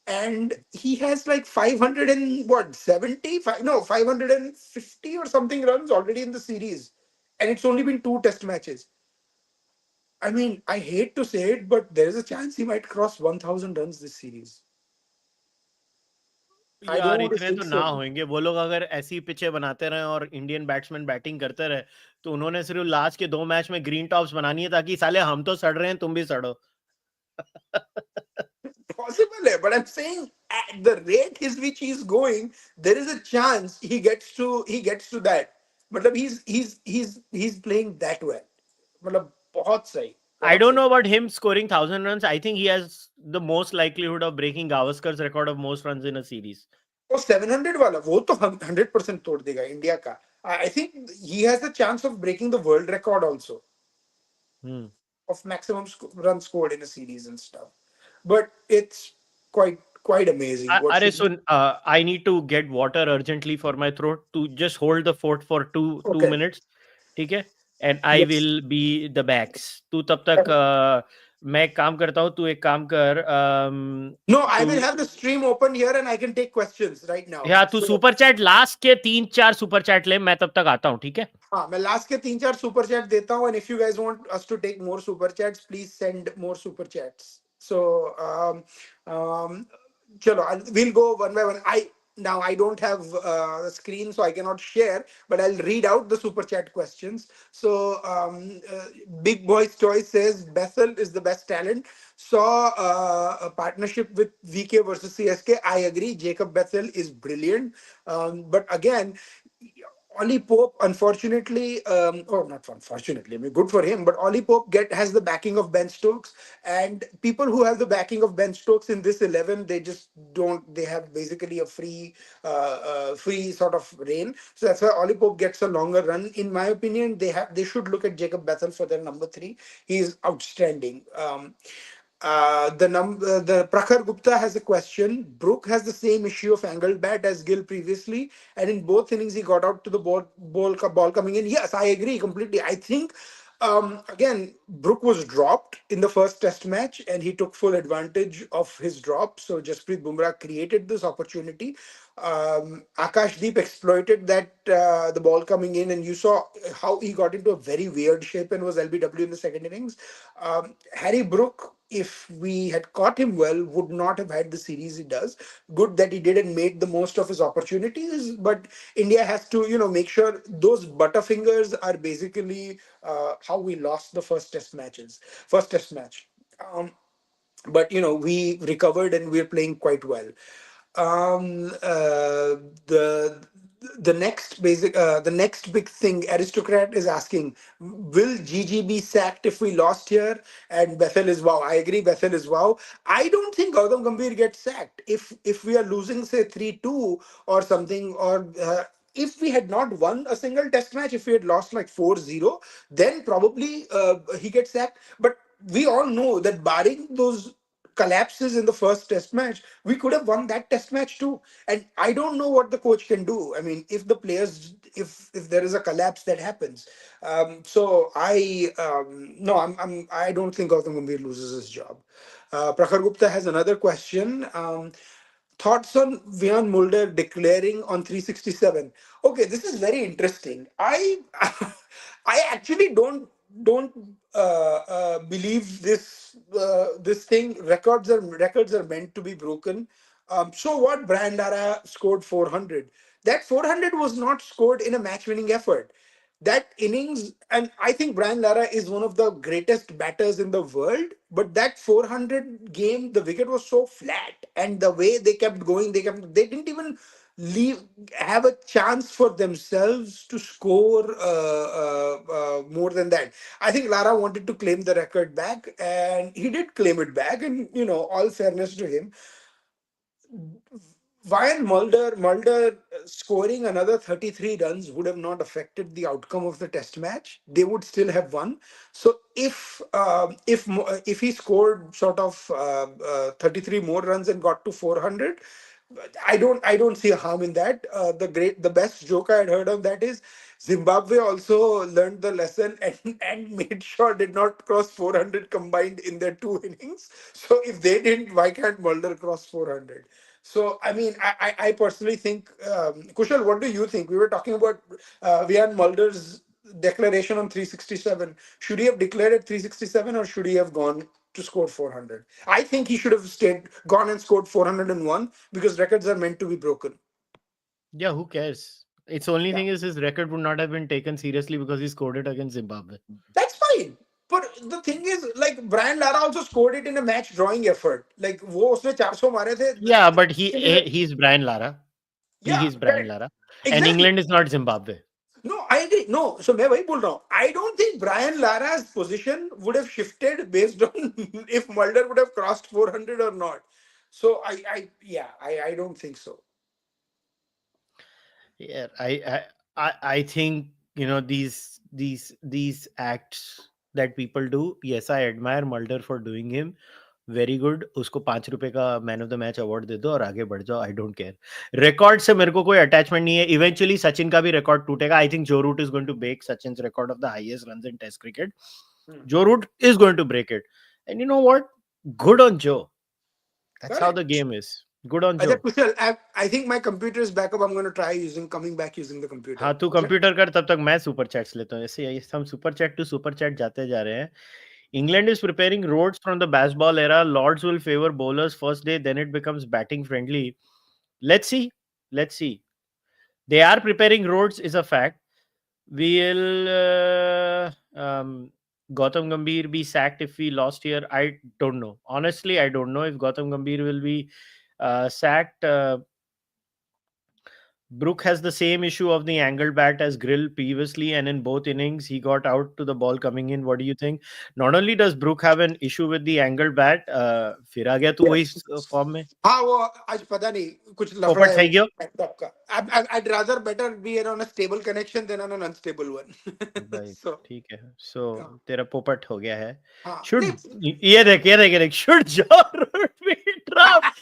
and he has like 500 and what, 70, no, 550 or something runs already in the series, and it's only been two Test matches. I mean, I hate to say it, but there is a chance he might cross 1,000 runs this series. I don't यार want to इतने तो jinx ना him. होंगे। वो लोग अगर ऐसी पिचे बनाते रहे और इंडियन बैट्समैन बैटिंग करते रहे, तो उन्होंने सिर्फ लास्ट के 2 मैच में ग्रीन टॉप्स बनानी है, ताकि साले हम तो सड़ रहे हैं, तुम भी सड़ो। Possible, but I'm saying at the rate his which he's going, there is a chance he gets to that. But he's playing that well. मतलब बहुत सही, I बहुत don't सही. know about him scoring 1,000 runs. I think he has the most likelihood of breaking Gavaskar's record of most runs in a series. वो 700 वाला वो तो 100% तोड़ देगा इंडिया का. I think he has the chance of breaking the world record also Hmm. of maximum runs scored in a series and stuff. But it's quite amazing what Are should. soon. I need to get water urgently for my throat. To just hold the fort for two Okay. minutes, ठीक है? And I Yes. will be the backs. तू तब तक मैं एक काम करता हूँ, तू एक काम कर, No, I तू will have the stream open here and I can take questions right now. या तू So, सुपर चैट लास्ट के 3-4 सुपर चैट ले, मैं तब तक आता हूँ, ठीक है? हाँ, मैं लास्ट के 3-4 सुपर चैट देता हूँ, and if you guys want us to take more super chats, please send more super chats. So, um, chalo, we'll go one by one. I don't have a screen, so I cannot share, but I'll read out the super chat questions. So, Big Boy's Choice says Bethel is the best talent. Saw a partnership with VK versus CSK. I agree. Jacob Bethel is brilliant, but again, Ollie Pope, unfortunately, or not unfortunately, I mean, good for him, but Ollie Pope has the backing of Ben Stokes, and people who have the backing of Ben Stokes in this 11, they just don't. They have basically a free sort of reign. So that's why Ollie Pope gets a longer run. In my opinion, they should look at Jacob Bethel for their number three. He is outstanding. The Prakhar Gupta has a question. Brook has the same issue of angled bat as Gill previously, and in both innings he got out to the ball coming in. Yes, I agree completely. I think again, Brook was dropped in the first Test match, and he took full advantage of his drop. So Jasprit Bumrah created this opportunity. Akashdeep exploited that the ball coming in, and you saw how he got into a very weird shape and was LBW in the second innings. Harry Brook, if we had caught him well, would not have had the series he does. Good that he did and made the most of his opportunities, but India has to, make sure those butterfingers are basically how we lost the first Test match. But we recovered and we're playing quite well. The next big thing aristocrat is asking, will GG be sacked if we lost here? And Bethel is wow. I agree, Bethel is wow. I don't think Gautam Gambhir gets sacked if we are losing, say, 3-2 or something, or if we had not won a single Test match, if we had lost like 4-0, then probably he gets sacked. But we all know that barring those collapses in the first Test match, we could have won that Test match too. And I don't know what the coach can do. I mean, if the players, if there is a collapse that happens, so I no, I don't think Gautam Gambhir loses his job. Prakhar Gupta has another question. Thoughts on Vian Moulder declaring on 367? Okay, this is very interesting. I actually don't believe this thing. Records are meant to be broken. So what? Brian Lara scored 400. That 400 was not scored in a match-winning effort. that innings, and I think Brian Lara is one of the greatest batters in the world. But that 400 game, the wicket was so flat, and the way they kept going, they didn't even leave have a chance for themselves to score more than that. I think Lara wanted to claim the record back, and he did claim it back. And all fairness to him, while Mulder scoring another 33 runs would have not affected the outcome of the test match. They would still have won. So if he scored sort of 33 more runs and got to 400, I don't see a harm in that. The best joke I had heard of that is Zimbabwe also learned the lesson and made sure did not cross 400 combined in their two innings. So if they didn't, why can't Mulder cross 400? So I mean, I personally think, Kushal, what do you think? We were talking about Vian Mulder's declaration on 367. Should he have declared at 367, or should he have gone to score 400? I think he should have gone and scored 401, because records are meant to be broken. Yeah, who cares? Its only Yeah, thing is his record would not have been taken seriously because he scored it against Zimbabwe. that's fine. But the thing is, like, Brian Lara also scored it in a match drawing effort. Like, वो उसने 400 मारे थे. Yeah, but he's Brian Lara. Yeah, He's Brian correct. Lara. And Exactly. England is not Zimbabwe. No, I agree. No, so मैं वही बोल रहा हूँ. I don't think Brian Lara's position would have shifted based on if Mulder would have crossed 400 or not. So I don't think so. Yeah, I think these acts that people do. Yes, I admire Mulder for doing him. Very good. उसको 5 रुपए का man of the match award दे दो और आगे बढ़ जाओ. I don't care. Record से मेरे को कोई अटैचमेंट नहीं है. इवेंचुअली सचिन का भी रिकॉर्ड टूटेगा. I think Joe Root is going to break Sachin record of the highest runs in test cricket. Joe Root is going to break it. And you know what, good on Joe. That's how the Correct. Game is. Good on अच्छा Joe. Kusal, I think my computer is back up. I'm going to try coming back using the computer. हाँ, तू computer कर, तब तक मैं super chats लेता हूँ. ऐसे हम super chat to super chat जाते जा रहे हैं. England is preparing roads from the Bazball era. Lords will favor bowlers first day, then it becomes batting friendly. Let's see. Let's see. They are preparing roads is a fact. Will Gautam Gambhir be sacked if we lost here? I don't know. Honestly, I don't know if Gautam Gambhir will be sacked. Brook has the same issue of the angled bat as Gill previously, and in both innings he got out to the ball coming in. What do you think? Not only does Brook have an issue with the angled bat, फिर आ गया तू वही Yes. Form में. हाँ, वो आज पता नहीं कुछ लफड़ा पोपट है થઈ ગયો. लैपटॉप का. I'd rather better be on a stable connection than on an unstable one. भाई So ठीक है. So हाँ, तेरा पोपट हो गया है. हाँ, Should नहीं, ये देख should John be dropped?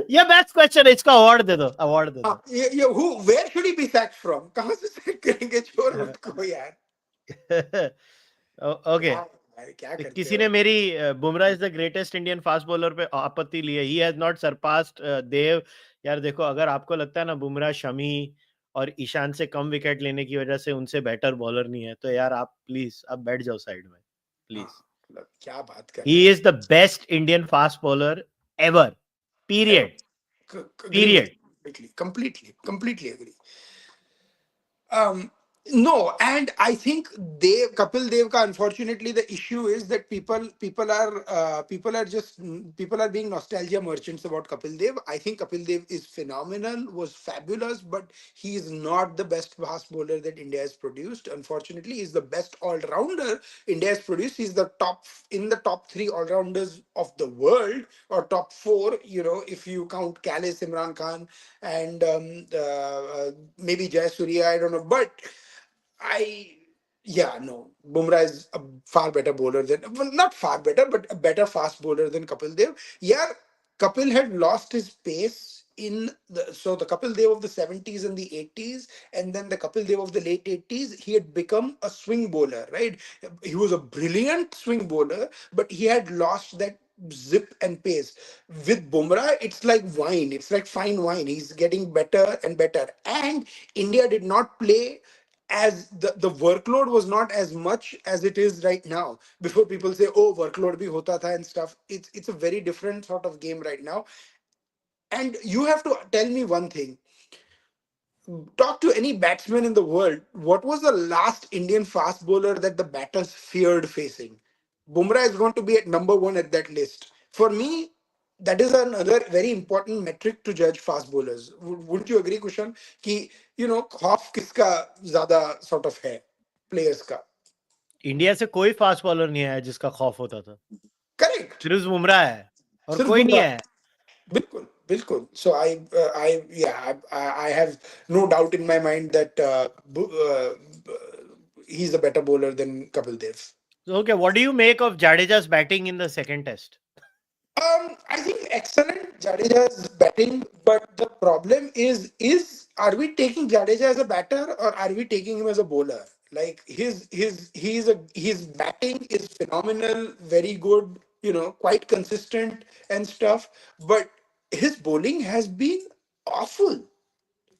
ये बेस्ट क्वेश्चन है. इसका अवार्ड दे दो. अवार्ड दे हाँ, दो. ये where should he be sacked from? कहाँ से sack करेंगे छोड़ उसको यार. ओके. क्या करते किसी हो? ने मेरी Bumrah is the greatest Indian fast bowler पे आपत्ति ली है. ही हैज नॉट सरपास्ड देव. यार देखो, अगर आपको लगता है ना बुमराह शमी और ईशान से कम विकेट लेने की वजह से उनसे बेटर बॉलर नहीं है, तो यार आप प्लीज अब बैठ जाओ साइड में प्लीज. मतलब क्या बात कर रहे he is the best Indian fast bowler ever. हो? Period. Agree with period. you completely agree. Um, no, and I think Kapil Dev ka, unfortunately the issue is that people are being nostalgia merchants about Kapil Dev. I think Kapil Dev is phenomenal, was fabulous, but he is not the best fast bowler that India has produced. Unfortunately, he's the best all rounder India has produced. He's the top three all rounders of the world, or top four, if you count Kalis, Imran Khan, and maybe Jayasuriya, I don't know. But I, yeah, no, Bumrah is a far better bowler than, well, not far better, but a better fast bowler than Kapil Dev. Yeah, Kapil had lost his pace the Kapil Dev of the 70s and the 80s, and then the Kapil Dev of the late 80s, he had become a swing bowler, right? He was a brilliant swing bowler, but he had lost that zip and pace. With Bumrah, it's like wine. It's like fine wine. He's getting better and better. And India did not play as the workload was not as much as it is right now. Before people say, oh, workload bhi hota tha and stuff. It's a very different sort of game right now. And you have to tell me one thing. talk to any batsman in the world. What was the last Indian fast bowler that the batters feared facing? Bumrah is going to be at number one at that list. For me, that is another very important metric to judge fast bowlers. Wouldn't you agree, Kushan? Ki, खौफ किसका ज़्यादा sort of है players का. India से कोई fast bowler नहीं आया जिसका खौफ होता था. Correct. सिर्फ बुमराह है और सिर्फ कोई नहीं बुमराह. है. बिल्कुल बिल्कुल. So I have no doubt in my mind that he's a better bowler than Kapil Dev. Okay, what do you make of Jadeja's batting in the second test? I think excellent Jadeja's batting, but the problem is are we taking Jadeja as a batter or are we taking him as a bowler? Like his batting is phenomenal, very good, quite consistent and stuff, but his bowling has been awful,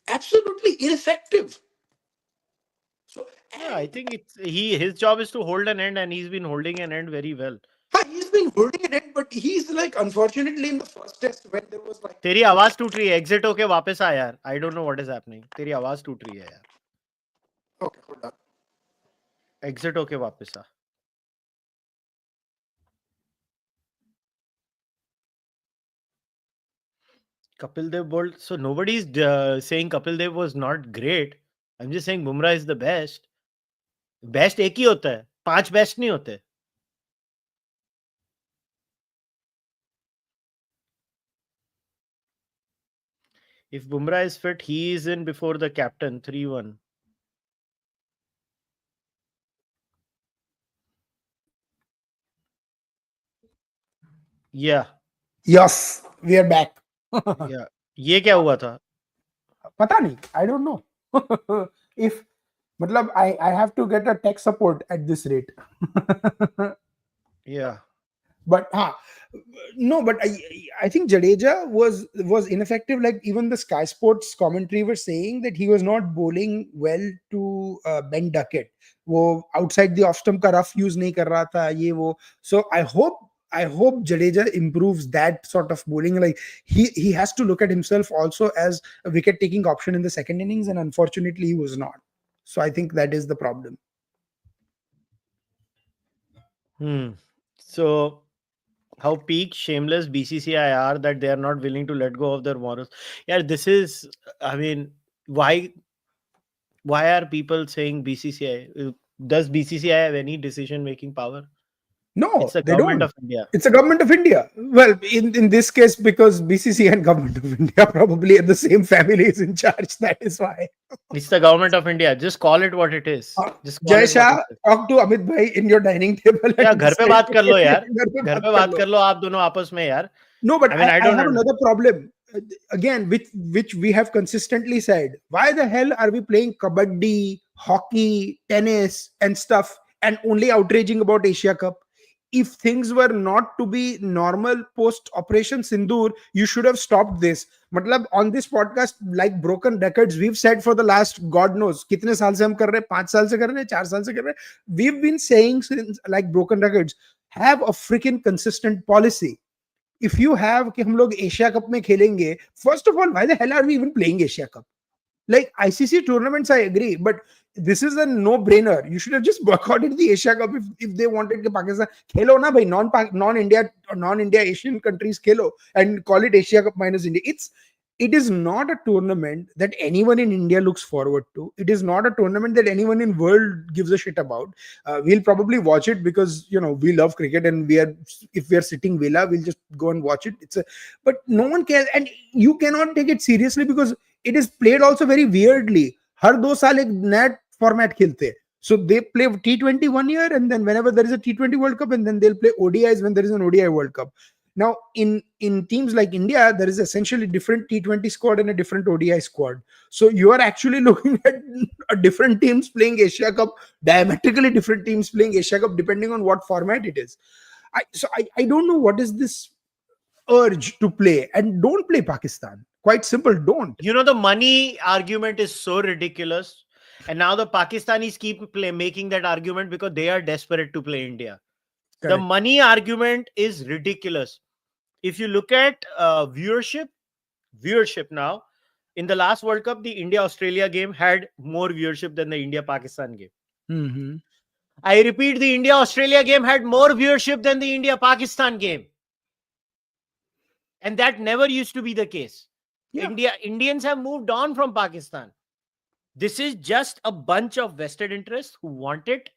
absolutely ineffective. So Yeah, I and think his job is to hold an end, and he's been holding an end very well. he's been holding it in, but he's like unfortunately in the first test when there was like तेरी आवाज टूट रही है. Exit होके वापस आ यार. I don't know what is happening. तेरी आवाज टूट रही है यार. okay, hold on. एग्जिट होके वापस आ. Kapil Dev bowled. So nobody's saying Kapil Dev was not great. I'm just saying Bumrah is the best. Best एक ही होता है. 5 best नहीं होते. If Bumrah is fit, he is in before the captain. 3-1. Yeah. Yes, we are back. Yeah. ये क्या हुआ था? पता नहीं. I don't know. If मतलब I have to get a tech support at this rate. Yeah. But no, but I think Jadeja was ineffective. Like even the Sky Sports commentary were saying that he was not bowling well to Ben Duckett. वो outside the off stump का rough use नहीं कर रहा था ये वो. So I hope Jadeja improves that sort of bowling. Like he has to look at himself also as a wicket taking option in the second innings, and unfortunately he was not. So I think that is the problem. So how peak shameless BCCI are that they are not willing to let go of their morals. Yeah, this is, I mean, why are people saying BCCI? Does BCCI have any decision making power? No, It's the they government don't. of India. It's the government of India. Well, in this case, because BCCI and government of India probably are the same family is in charge. That is why. It's the government of India. Just call it what it is. Just call Jai it what Shah, it is. talk to Amit bhai in your dining table. Yeah, and घर पे say- बात कर लो यार. घर पे घर बात पे कर बात लो. कर लो आप दोनों आपस में यार. No, but I mean, I I don't have know. another problem. Again, which we have consistently said. Why the hell are we playing kabaddi, hockey, tennis, and stuff, and only outraging about Asia Cup? If things were not to be normal post Operation Sindoor, you should have stopped this. मतलब on this podcast, like broken records, we've said for the last God knows कितने साल से हम कर रहे हैं, 5 साल से कर रहे हैं, 4 साल से कर रहे हैं. We've been saying since like broken records, have a freaking consistent policy. If you have कि हम लोग एशिया कप में खेलेंगे, first of all, why the hell are we even playing Asia Cup? Like ICC tournaments, I agree, but this is a no-brainer. You should have just boycotted the Asia Cup if they wanted to Pakistan. Khelo na bhai, non-India Asian countries khelo and call it Asia Cup minus India. It is not a tournament that anyone in India looks forward to. It is not a tournament that anyone in world gives a shit about. We'll probably watch it because we love cricket, and if we are sitting villa, we'll just go and watch it. But no one cares, and you cannot take it seriously because it is played also very weirdly. हर 2 साल एक नया format खेलते हैं. So they play T20 one year, and then whenever there is a T20 World Cup, and then they'll play ODIs when there is an ODI World Cup. Now, in teams like India, there is essentially different T20 squad and a different ODI squad. So you are actually looking at a different teams playing Asia Cup, diametrically different teams playing Asia Cup, depending on what format it is. I don't know what is this urge to play, and don't play Pakistan. Quite simple, don't. The money argument is so ridiculous. And now the Pakistanis keep making that argument because they are desperate to play India. Correct. The money argument is ridiculous. If you look at viewership now, In the last World Cup, the India-Australia game had more viewership than the India-Pakistan game. Mm-hmm. I repeat, the India-Australia game had more viewership than the India-Pakistan game. And that never used to be the case. Yeah. Indians have moved on from Pakistan. This is just a bunch of vested interests who want it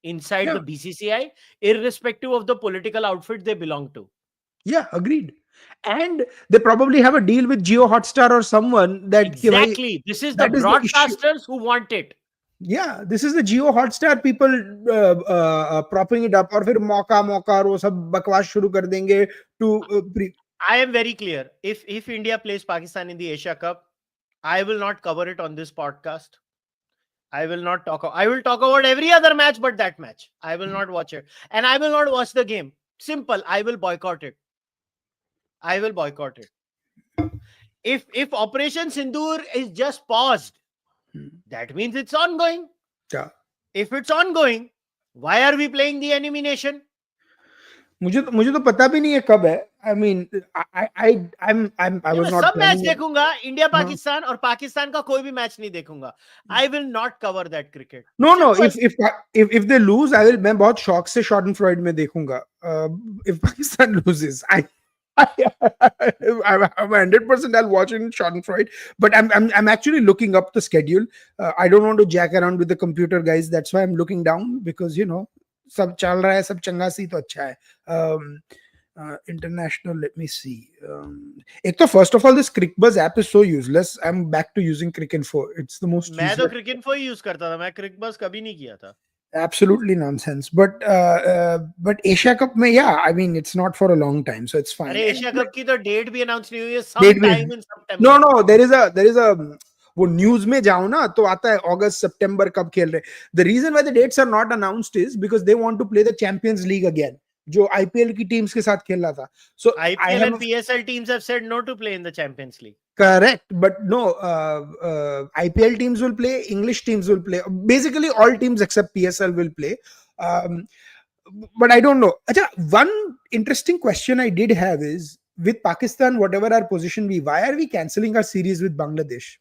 inside the BCCI, irrespective of the political outfit they belong to. Yeah, agreed. And they probably have a deal with Geo Hotstar or someone that Exactly. This is the that is the issue. broadcasters who want it. Yeah, this is the Geo Hotstar people propping it up, और फिर मौका और वो सब बकवास शुरू कर देंगे to I am very clear. If India plays Pakistan in the Asia Cup, I will not cover it on this podcast. I will not talk. I will talk about every other match, but that match I will not watch it, and I will not watch the game. Simple. I will boycott it. I will boycott it. If Operation Sindoor is just paused, that means it's ongoing. Yeah. If it's ongoing, why are we playing the enemy nation? मुझे तो पता भी नहीं है कब है. I mean, I was not. सब match देखूंगा, इंडिया पाकिस्तान और पाकिस्तान का कोई भी मैच नहीं देखूंगा. I will not cover that cricket. No. If they lose, I will. मैं बहुत शौक से Schadenfreude में देखूंगा. If Pakistan loses, I'm 100% I'll watch it in Schadenfreude. But I'm actually looking up the schedule. I don't want to jack around with the computer, guys. That's why I'm looking down, because सब चल रहा है, सब चंगा सी तो अच्छा है. International, let me see. एक तो first of all, this CricBuzz app is so useless. I'm back to using Cricinfo. It's the most. मैं तो Cricinfo ही use करता था. मैं CricBuzz कभी नहीं किया था. Absolutely nonsense. But Asia Cup में, yeah, I mean, it's not for a long time, so it's fine. अरे Asia Cup की तो date भी announce नहीं हुई है. Sometime in September. No, there is a वो न्यूज में जाओ ना तो आता है अगस्त सितंबर कब खेल रहे. The reason why the dates are not announced is because they want to play the Champions League again, जो IPL की टीम्स के साथ खेल रहा था. So IPL and PSL teams have said no to play in the Champions League. Correct, but no, IPL teams will play, English teams will play. Basically, all teams except PSL will play. But I don't know. Achha, one interesting question I did have is, with Pakistan, whatever our position be, why are we cancelling our series with Bangladesh?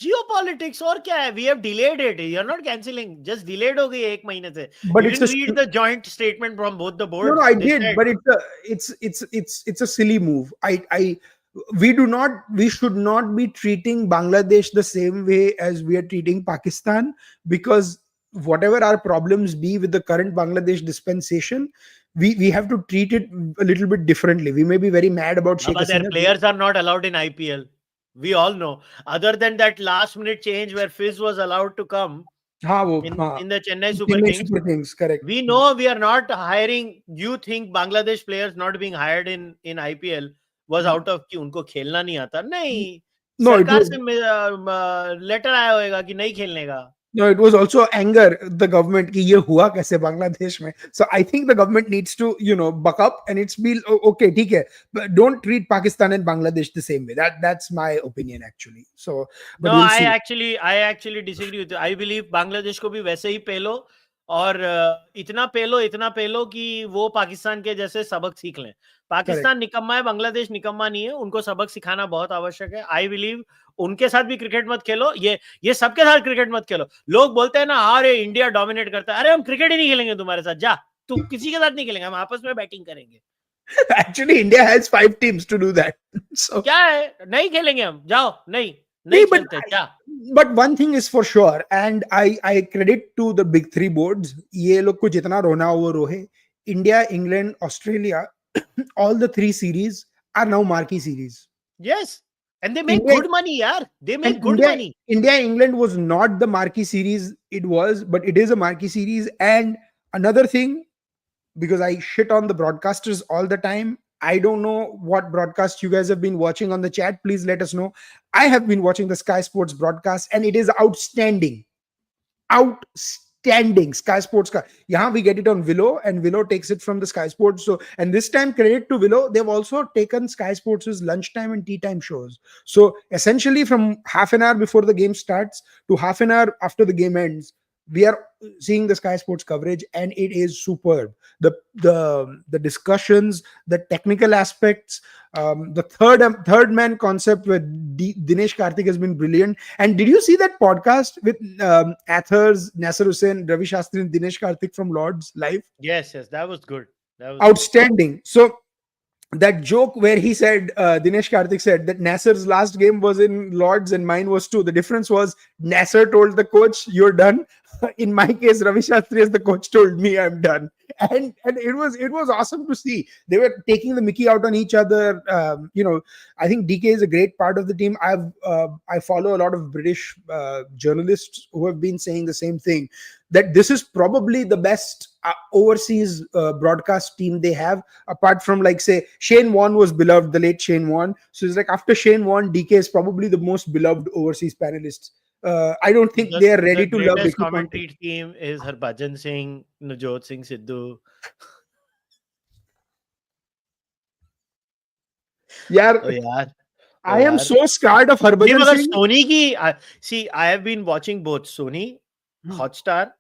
Geopolitics और क्या है? We have delayed it. You're not cancelling. Just delayed हो गई एक महीने से. But you didn't read the joint statement from both the boards. No, I did, but it's a silly move. We should not be treating Bangladesh the same way as we are treating Pakistan, because whatever our problems be with the current Bangladesh dispensation, we have to treat it a little bit differently. We may be very mad about Sheikh But their Hasina. players are not allowed in IPL. We all know. Other than that last minute change where Fizz was allowed to come in the Chennai Super Kings, correct. We know we are not hiring. You think Bangladesh players not being hired in IPL was out of कि उनको खेलना नहीं आता? नहीं. सरकार से letter आया होगा कि नहीं खेलने का. No, it was also anger the government कि ये हुआ कैसे बांग्लादेश में. So I think the government needs to buck up, and it's be okay, ठीक है, but don't treat Pakistan and Bangladesh the same way. That's my opinion actually. So but no, I actually disagree with you. I believe Bangladesh को भी वैसे ही पेलो और इतना पेलो कि वो पाकिस्तान के जैसे सबक सीख लें. पाकिस्तान निकम्मा है, बांग्लादेश निकम्मा नहीं है. उनको सबक सिखाना बहुत आवश्यक है. आई बिलीव उनके साथ भी क्रिकेट मत खेलो. ये सबके साथ क्रिकेट मत खेलो. लोग बोलते हैं ना, अरे इंडिया डोमिनेट करता है. अरे हम क्रिकेट ही नहीं खेलेंगे तुम्हारे साथ. जा, तू किसी के साथ नहीं खेलेंगे, हम आपस में बैटिंग करेंगे. Actually, India has 5 teams to do that. So क्या है, नहीं खेलेंगे हम. जाओ, नहीं खेलते. जा. But one thing is for sure, and I credit to the big 3 boards. ये लोग को जितना रोना वो रोहे. India, England, Australia, all the 3 series are now marquee series. Yes, and they make good money, yaar. They make good money. India, England was not the marquee series. It was, but it is a marquee series. And another thing, because I shit on the broadcasters all the time. I don't know what broadcast you guys have been watching on the chat. Please let us know. I have been watching the Sky Sports broadcast, and it is outstanding. Sky Sports ka. Yahan we get it on Willow, and Willow takes it from the Sky Sports. So, and this time, credit to Willow, they've also taken Sky Sports' lunchtime and tea time shows. So essentially, from half an hour before the game starts to half an hour after the game ends, We are seeing the Sky Sports coverage, and it is superb. The discussions, the technical aspects, the third man concept with Dinesh Karthik has been brilliant. And did you see that podcast with Athers, Nasser Hussain, Ravi Shastri, and Dinesh Karthik from Lords live? Yes, that was good. That was good. Outstanding. So that joke where he said, Dinesh Karthik said that Nasser's last game was in Lords and mine was too. The difference was Nasser told the coach, "You're done." In my case, Ravi Shastri as the coach told me, "I'm done." And it was awesome to see. They were taking the Mickey out on each other. I think DK is a great part of the team. I follow a lot of British journalists who have been saying the same thing, that this is probably the best overseas broadcast team they have, apart from, like, say, Shane Warne was beloved, the late Shane Warne. So it's like after Shane Warne, DK is probably the most beloved overseas panelists. I don't think they are ready The to love greatest Vicky Ponting. commentary team is Harbhajan Singh, Navjot Singh Sidhu. Yeah, Oh yeah. I am so scared of Harbhajan Singh. Sony ki, see, I have been watching both Sony, Hotstar,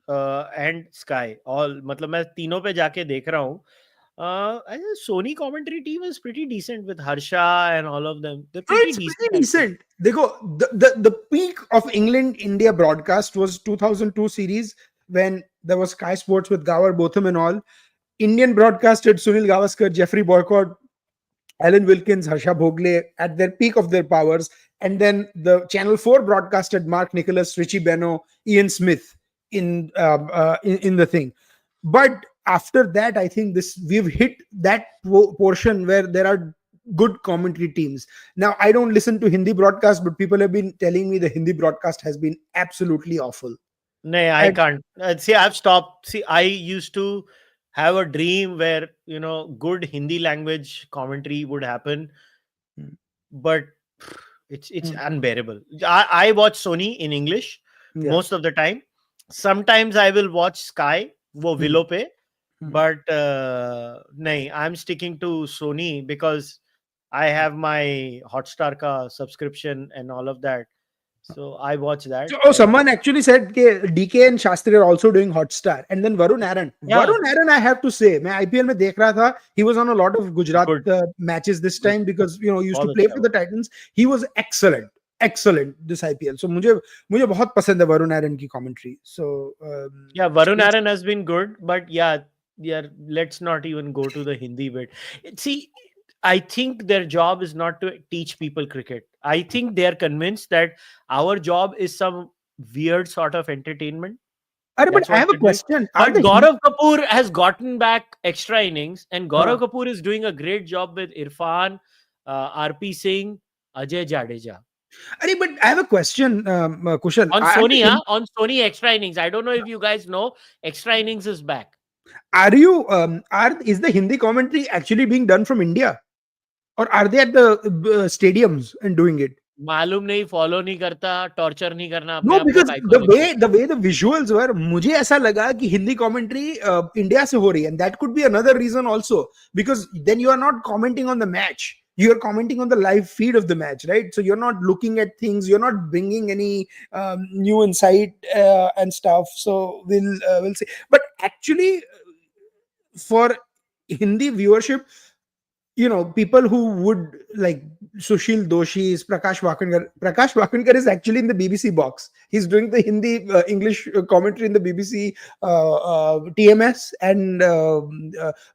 and Sky. All, मतलब मैं तीनों पे जाके देख रहा हूँ. I think Sony commentary team is pretty decent with Harsha and all of them. They're pretty decent. Pretty decent. The peak of England-India broadcast was 2002 series, when there was Sky Sports with Gawar Botham and all. Indian broadcasted Sunil Gavaskar, Jeffrey Boycott, Alan Wilkins, Harsha Bhogle at their peak of their powers. And then the Channel 4 broadcasted Mark Nicholas, Richie Beno, Ian Smith in the thing. But after that, I think we've hit that portion where there are good commentary teams. Now, I don't listen to Hindi broadcast, but people have been telling me the Hindi broadcast has been absolutely awful. No, I can't. See, I've stopped. See, I used to have a dream where, good Hindi language commentary would happen, but it's unbearable. I watch Sony in English most of the time. Sometimes I will watch Sky, wo Willow pe, but I'm sticking to Sony because I have my Hotstar ka subscription and all of that. So I watch that. Someone actually said DK and Shastri are also doing Hotstar. And then Varun Aaron. Yeah. Varun Aaron, I have to say, मैं IPL में देख रहा था, he was on a lot of Gujarat matches this time because, used to play for the Titans. He was excellent this IPL. So मुझे बहुत पसंद है Varun Aaron की commentary. So Varun Aaron has been good, but let's not even go to the Hindi bit. See, I think their job is not to teach people cricket. I think they are convinced that our job is some weird sort of entertainment. But I have a question. But Gaurav Kapoor has gotten back extra innings, and Gaurav Kapoor is doing a great job with Irfan, RP Singh, Ajay Jadeja. But I have a question, Kushal. On Sony, on Sony extra innings. I don't know if you guys know, extra innings is back. Is the Hindi commentary actually being done from India? Or are they at the stadiums and doing it? मालूम नहीं, follow नहीं करता, torture नहीं करना. No, because the way the visuals were, मुझे ऐसा लगा कि हिंदी commentary India से हो रही है, and that could be another reason also, because then you are not commenting on the match. You are commenting on the live feed of the match, right? So you're not looking at things, you're not bringing any new insight and stuff. So we'll see. But actually, for Hindi viewership, people who would like Sushil Doshi, Prakash Wakankar is actually in the BBC box. He's doing the Hindi English commentary in the BBC TMS and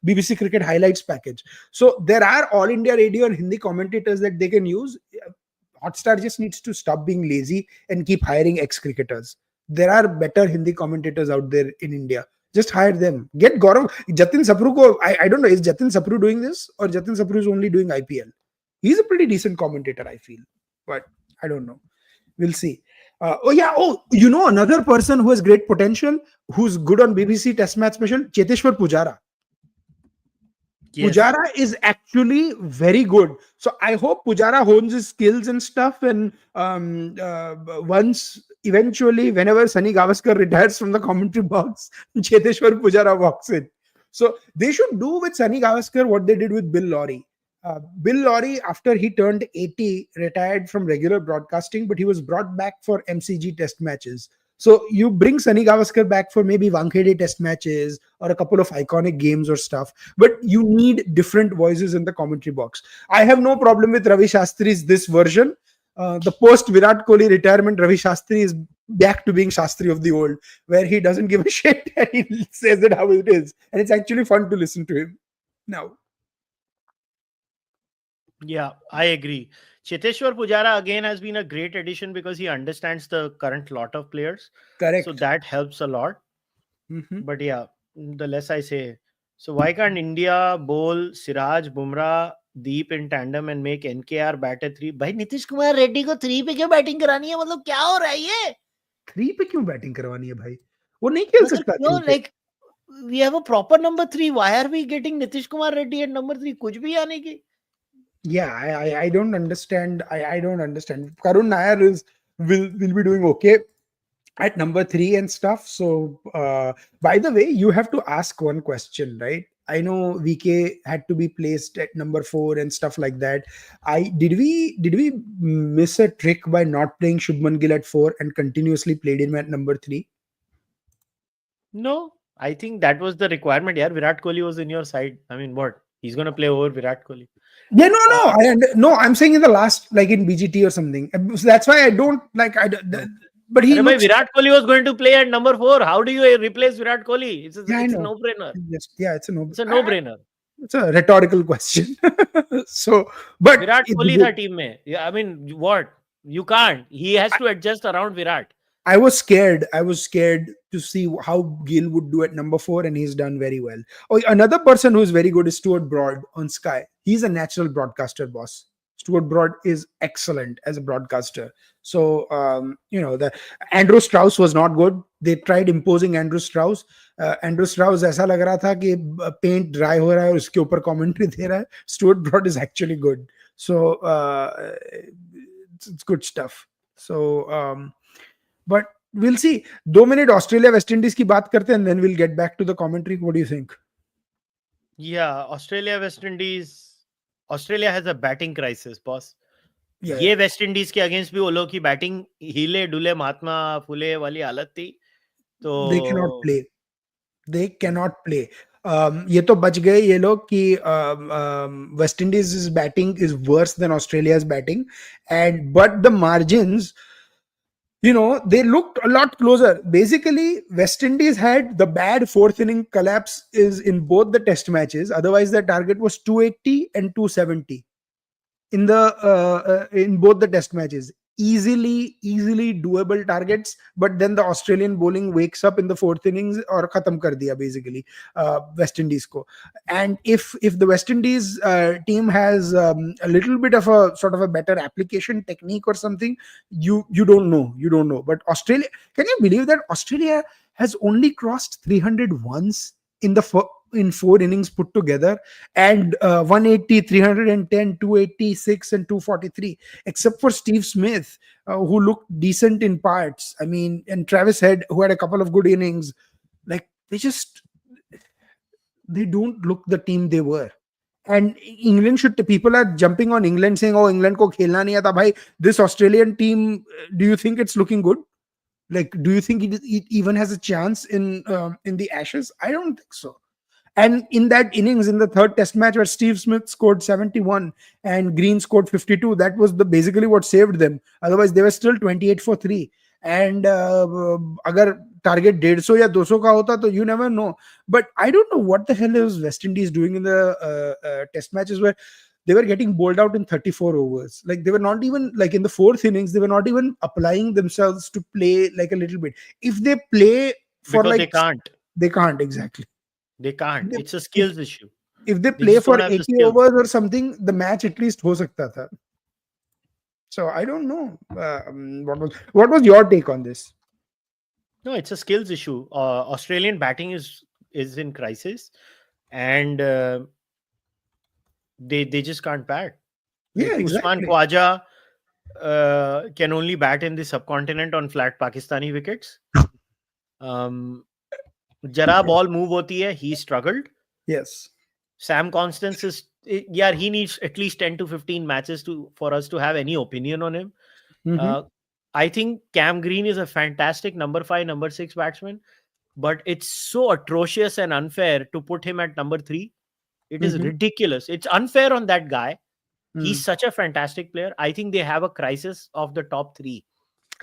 BBC Cricket Highlights package. So there are All India Radio and Hindi commentators that they can use. Hotstar just needs to stop being lazy and keep hiring ex-cricketers. There are better Hindi commentators out there in India. Just hire them. Get Gaurav. Jatin Sapru I don't know. Is Jatin Sapru doing this, or Jatin Sapru is only doing IPL? He's a pretty decent commentator, I feel. But I don't know. We'll see. Another person who has great potential, who's good on BBC Test Match Special, Cheteshwar Pujara. Yes. Pujara is actually very good. So I hope Pujara hones his skills and stuff. And once, eventually, whenever Sunny Gavaskar retires from the commentary box, Cheteshwar Pujara walks in. So they should do with Sunny Gavaskar what they did with Bill Lawry. Bill Lawry, after he turned 80, retired from regular broadcasting, but he was brought back for MCG test matches. So you bring Sunny Gavaskar back for maybe Wankhede test matches or a couple of iconic games or stuff, but you need different voices in the commentary box. I have no problem with Ravi Shastri's this version. The post Virat Kohli retirement, Ravi Shastri is back to being Shastri of the old, where he doesn't give a shit and he says it how it is. And it's actually fun to listen to him now. Yeah, I agree. Cheteshwar Pujara again has been a great addition because he understands the current lot of players. So Correct. that helps a lot. Mm-hmm. But yeah, the less I say. So why can't India bowl Siraj, Bumrah, Deep in tandem and make NKR bat at 3? भाई नीतीश कुमार रेड्डी को 3 पे क्यों batting करानी है? मतलब क्या हो रहा है ये? 3 पे क्यों बैटिंग करवानी है भाई? वो नहीं खेल मतलब सकता क्यों 3 पे. like we have a proper number 3. Why are we getting Nitish Kumar Reddy at number 3? कुछ भी आने की. Yeah, I don't understand. I don't understand. Karun Nair will be doing okay at number 3 and stuff. So by the way, you have to ask one question, right? I know VK had to be placed at number 4 and stuff like that. I did we miss a trick by not playing Shubman Gill at 4 and continuously played him at number 3? No, I think that was the requirement. Yeah, Virat Kohli was in your side. I mean, what? He's going to play over Virat Kohli. Yeah, no, I'm saying in the last, like in BGT or something. So that's why I don't like. No. But he Bhai, looks. Virat Kohli was going to play at number 4. How do you replace Virat Kohli? Yeah, I It's a know. no-brainer. It's a no. It's a no-brainer. It's a rhetorical question. So, but Virat Kohli tha team mein. Yeah, I mean, what? You can't. He has to adjust around Virat. I was scared. I was scared to see how Gill would do at number 4, and he's done very well. Oh, another person who is very good is Stuart Broad on Sky. He's a natural broadcaster, boss. Stuart Broad is excellent as a broadcaster. So, the Andrew Strauss was not good. They tried imposing Andrew Strauss. Andrew Strauss ऐसा लग रहा था कि paint dry हो रहा है और उसके ऊपर commentary दे रहा है. Stuart Broad is actually good. So, it's good stuff. So, but we'll see. 2 minute Australia West Indies की बात करते हैं and then we'll get back to the commentary. What do you think? Yeah, Australia West Indies. Australia has a batting crisis, boss. Yeah, ये West Indies के against भी वो लोग की बैटिंग हिले डुले महात्मा फुले वाली हालत थी. तो they cannot play. They cannot play. ये तो बच गए ये लोग कि West Indies' batting is worse than Australia's batting, but the margins, they looked a lot closer. Basically, West Indies had the bad fourth inning collapse is in both the test matches. Otherwise, their target was 280 and 270 in both the test matches. Easily doable targets, but then the Australian bowling wakes up in the fourth innings or khatam kar diya basically West Indies ko. And if the West Indies team has a little bit of a sort of a better application technique or something, you don't know. But Australia, can you believe that Australia has only crossed 300 once in 4 innings put together, and 180, 310, 286 and 243, except for Steve Smith, who looked decent in parts. I mean, and Travis Head, who had a couple of good innings. Like, they don't look the team they were. And people are jumping on England saying, oh, England ko khelna nahi aata. Bhai, this Australian team, do you think it's looking good? Like, do you think it even has a chance in the Ashes? I don't think so. And in that innings, in the third test match where Steve Smith scored 71 and Green scored 52, that was basically what saved them. Otherwise, they were still 28 for 3. And agar target 150 या 200 का होता, तो you never know. But I don't know what the hell is West Indies doing in the test matches where they were getting bowled out in 34 overs. Like, they were not even, like in the fourth innings, they were not even applying themselves to play like a little bit. If they play for because like... They can't, exactly. They can't. It's a skills issue. If they play for 80 overs or something, the match at least ho sakta tha. So I don't know. What was your take on this? No, it's a skills issue. Australian batting is in crisis, and they just can't bat. Yeah, like exactly. Usman Khwaja can only bat in the subcontinent on flat Pakistani wickets. Jara ball move hoti hai, he struggled. Yes. Sam Constance he needs at least 10 to 15 matches for us to have any opinion on him. Mm-hmm. I think Cam Green is a fantastic number 5, number 6 batsman, but it's so atrocious and unfair to put him at number 3. It is Mhm. ridiculous. It's unfair on that guy. He's Mm. such a fantastic player. I think they have a crisis of the top 3.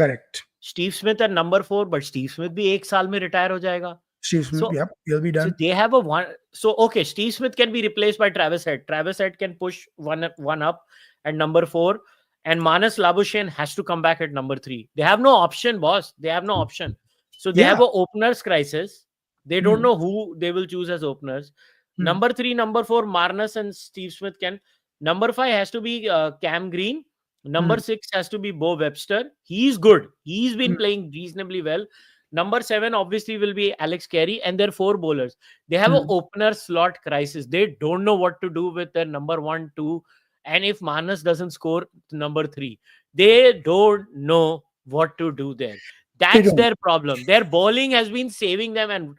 Correct. Steve Smith at number 4, but Steve Smith भी एक साल में retire हो जाएगा. Steve Smith, So yep, he'll be so done. they have a one. So okay, Steve Smith can be replaced by Travis Head. Travis Head can push one up at number 4, and Manas Labuschagne has to come back at number 3. They have no option, boss. They have no option. So they have Yeah. a openers crisis. They don't Mm. know who they will choose as openers. Mm. Number 3, number 4, Marnus and Steve Smith can. Number 5 has to be Cam Green. Number Mm. 6 has to be Bo Webster. He's good. He's been Mm. playing reasonably well. Number 7 obviously will be Alex Carey, and their 4 bowlers. They have an Mm. opener slot crisis. They don't know what to do with their number 1, 2, and if Manas doesn't score number 3, they don't know what to do there. They That's don't. their problem. Their bowling has been saving them. And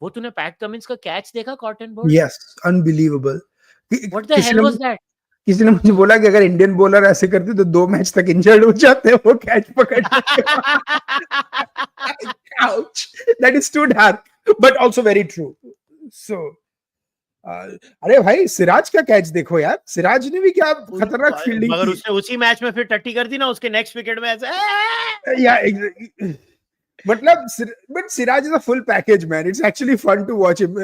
वो तूने PAT Cummins का catch देखा cotton ball? Yes, unbelievable. What the किसी hell ने was that? किसी ने मुझे बोला कि अगर इंडियन बॉलर ऐसे करते तो 2 मैच तक इंजर्ड हो जाते वो कैच पकड़ने के बाद. Ouch. That is too dark, but also very true. So, अरे भाई सिराज का कैच देखो यार. सिराज ने भी क्या खतरनाक फील्डिंग मगर की. उसने उसी मैच में फिर टट्टी कर दी ना, उसके नेक्स्ट विकेट में ऐसे. Yeah, exactly. मतलब but Siraj is a full package, man. It's actually fun to watch him.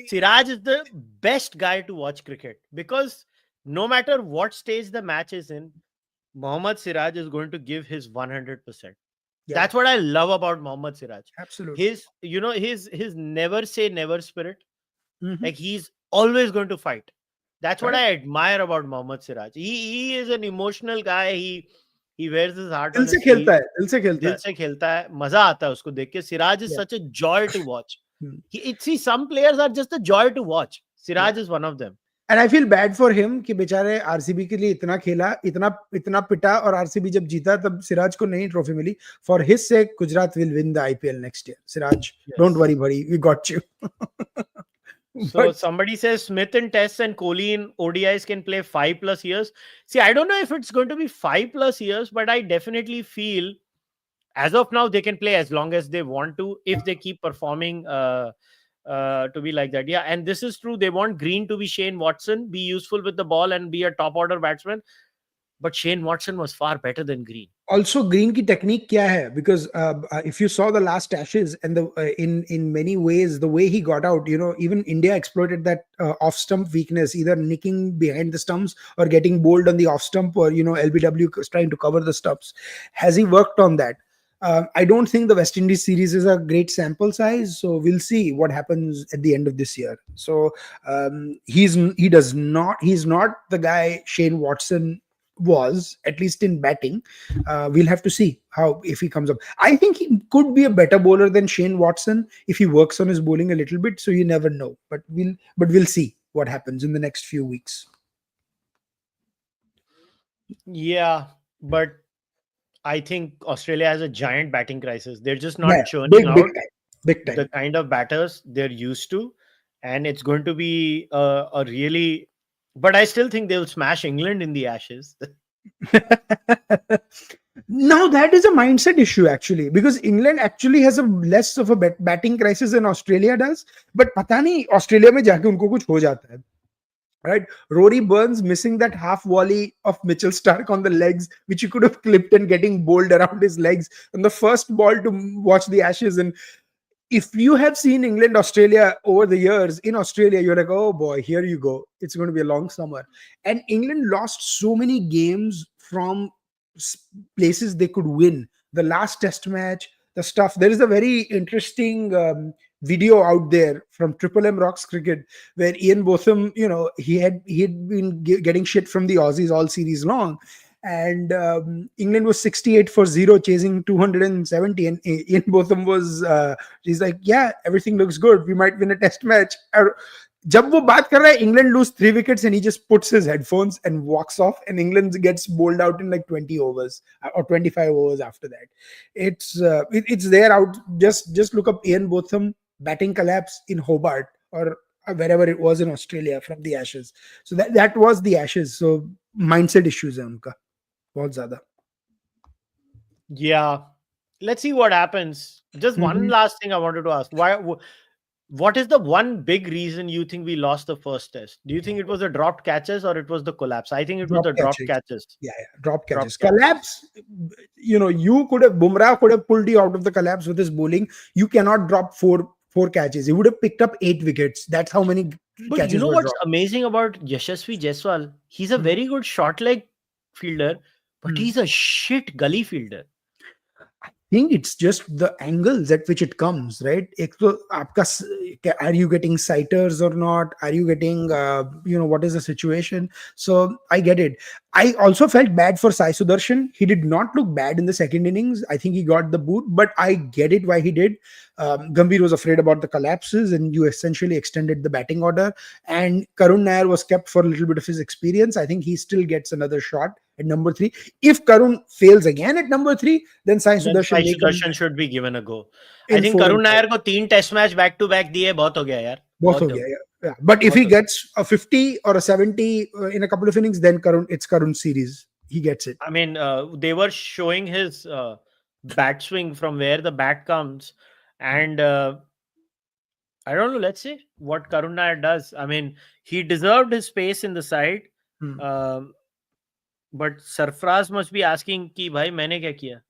Siraj is the best guy to watch cricket because no matter what stage the match is in, Mohammad Siraj is going to give his 100%. Yeah. That's what I love about Mohammad Siraj. Absolutely. His never say never spirit. Mhm. Like he's always going to fight. That's what I admire about Mohammad Siraj. He is an emotional guy. He wears his heart दिल on से his खेलता sleeve. है. दिल से खेलता दिल है. से खेलता है. मजा आता है उसको देख के. Siraj is Yeah. such a joy to watch. Hmm. See, some players are just a joy to watch. Siraj is one of them. And I feel bad for him कि बेचारे आरसीबी के लिए इतना खेला, इतना पिटा, और आरसीबी जब जीता तब सिराज को नहीं ट्रॉफी मिली. For his sake, Gujarat will win the IPL next year. Siraj, don't worry, buddy. We got you. So somebody says Smith in tests and Kohli in ODIs can play 5+ years. See, I don't know if it's going to be 5+ years, but I definitely feel as of now they can play as long as they want to if they keep performing to be like that. Yeah, and this is true. They want Green to be Shane Watson, be useful with the ball and be a top order batsman. But Shane Watson was far better than Green. Also, Green की technique क्या है? Because if you saw the last Ashes and in many ways the way he got out, even India exploited that off stump weakness, either nicking behind the stumps or getting bowled on the off stump, or LBW trying to cover the stumps. Has he worked on that? I don't think the West Indies series is a great sample size, so we'll see what happens at the end of this year. So he's not the guy Shane Watson was, at least in batting. We'll have to see how, if he comes up. I think he could be a better bowler than Shane Watson if he works on his bowling a little bit. So you never know, but we'll see what happens in the next few weeks. Yeah, but I think Australia has a giant batting crisis. They're just not churning out big time. the kind of batters they're used to, and it's going to be a really. But I still think they'll smash England in the Ashes. Now that is a mindset issue actually, because England actually has a less of a batting crisis than Australia does. But पता नहीं Australia में जाके उनको कुछ हो जाता है. Right, Rory Burns missing that half volley of Mitchell Starc on the legs, which he could have clipped, and getting bowled around his legs on the first ball to watch the Ashes. And if you have seen England Australia over the years, in Australia you're like, oh boy, here you go, it's going to be a long summer. And England lost so many games from places they could win. The last test match, the stuff. There is a very interesting video out there from Triple M Rocks Cricket where Ian Botham, he had been getting shit from the Aussies all series long. And England was 68 for 0 chasing 270, and Ian Botham was he's like, yeah, everything looks good, we might win a test match. Jab wo baat kar raha hai, England lose 3 wickets and he just puts his headphones and walks off, and England gets bowled out in like 20 overs or 25 overs after that. It's there out. Just look up Ian Botham batting collapse in Hobart or wherever it was in Australia from the Ashes. So that was the Ashes. So mindset issues hai unka बहुत ज्यादा. Yeah. Let's see what happens. Just one Mhm. last thing I wanted to ask. What is the one big reason you think we lost the first test? Do you think it was the dropped catches or it was the collapse? I think it was Drop the dropped catches. catches. Yeah, yeah, drop Dropped catches. catches. Collapse, you could have Bumrah could have pulled you out of the collapse with his bowling. You cannot drop four catches. He would have picked up 8 wickets. That's how many But you catches know were what's dropped. amazing about Yashasvi Jaiswal? He's a Hmm. very good short leg fielder, but Hmm. he's a shit gully fielder. Think it's just the angles at which it comes, right? एक तो आपका are you getting sighters or not? Are you getting what is the situation? So I get it. I also felt bad for Sai Sudarshan. He did not look bad in the second innings. I think he got the boot, but I get it why he did. Gambhir was afraid about the collapses, and you essentially extended the batting order. And Karun Nair was kept for a little bit of his experience. I think he still gets another shot at number 3. If Karun fails again at number 3, then Sai Then Sudarshan Sai may come Sudarshan back should be given a go. I in think 4 and Karun 5. Nair को 3 test match back to back दिए बहुत हो गया यार Both बहुत ho हो gaya, गया yeah. But if बहुत he हो गया gets a 50 or a 70 in a couple of innings, then it's Karun series. He gets it. I mean they were showing his bat swing from where the bat comes and I don't know, let's see what Karun Nair does. I mean he deserved his space in the side, Hmm. um, but Sarfraz must be asking कि भाई मैंने क्या किया.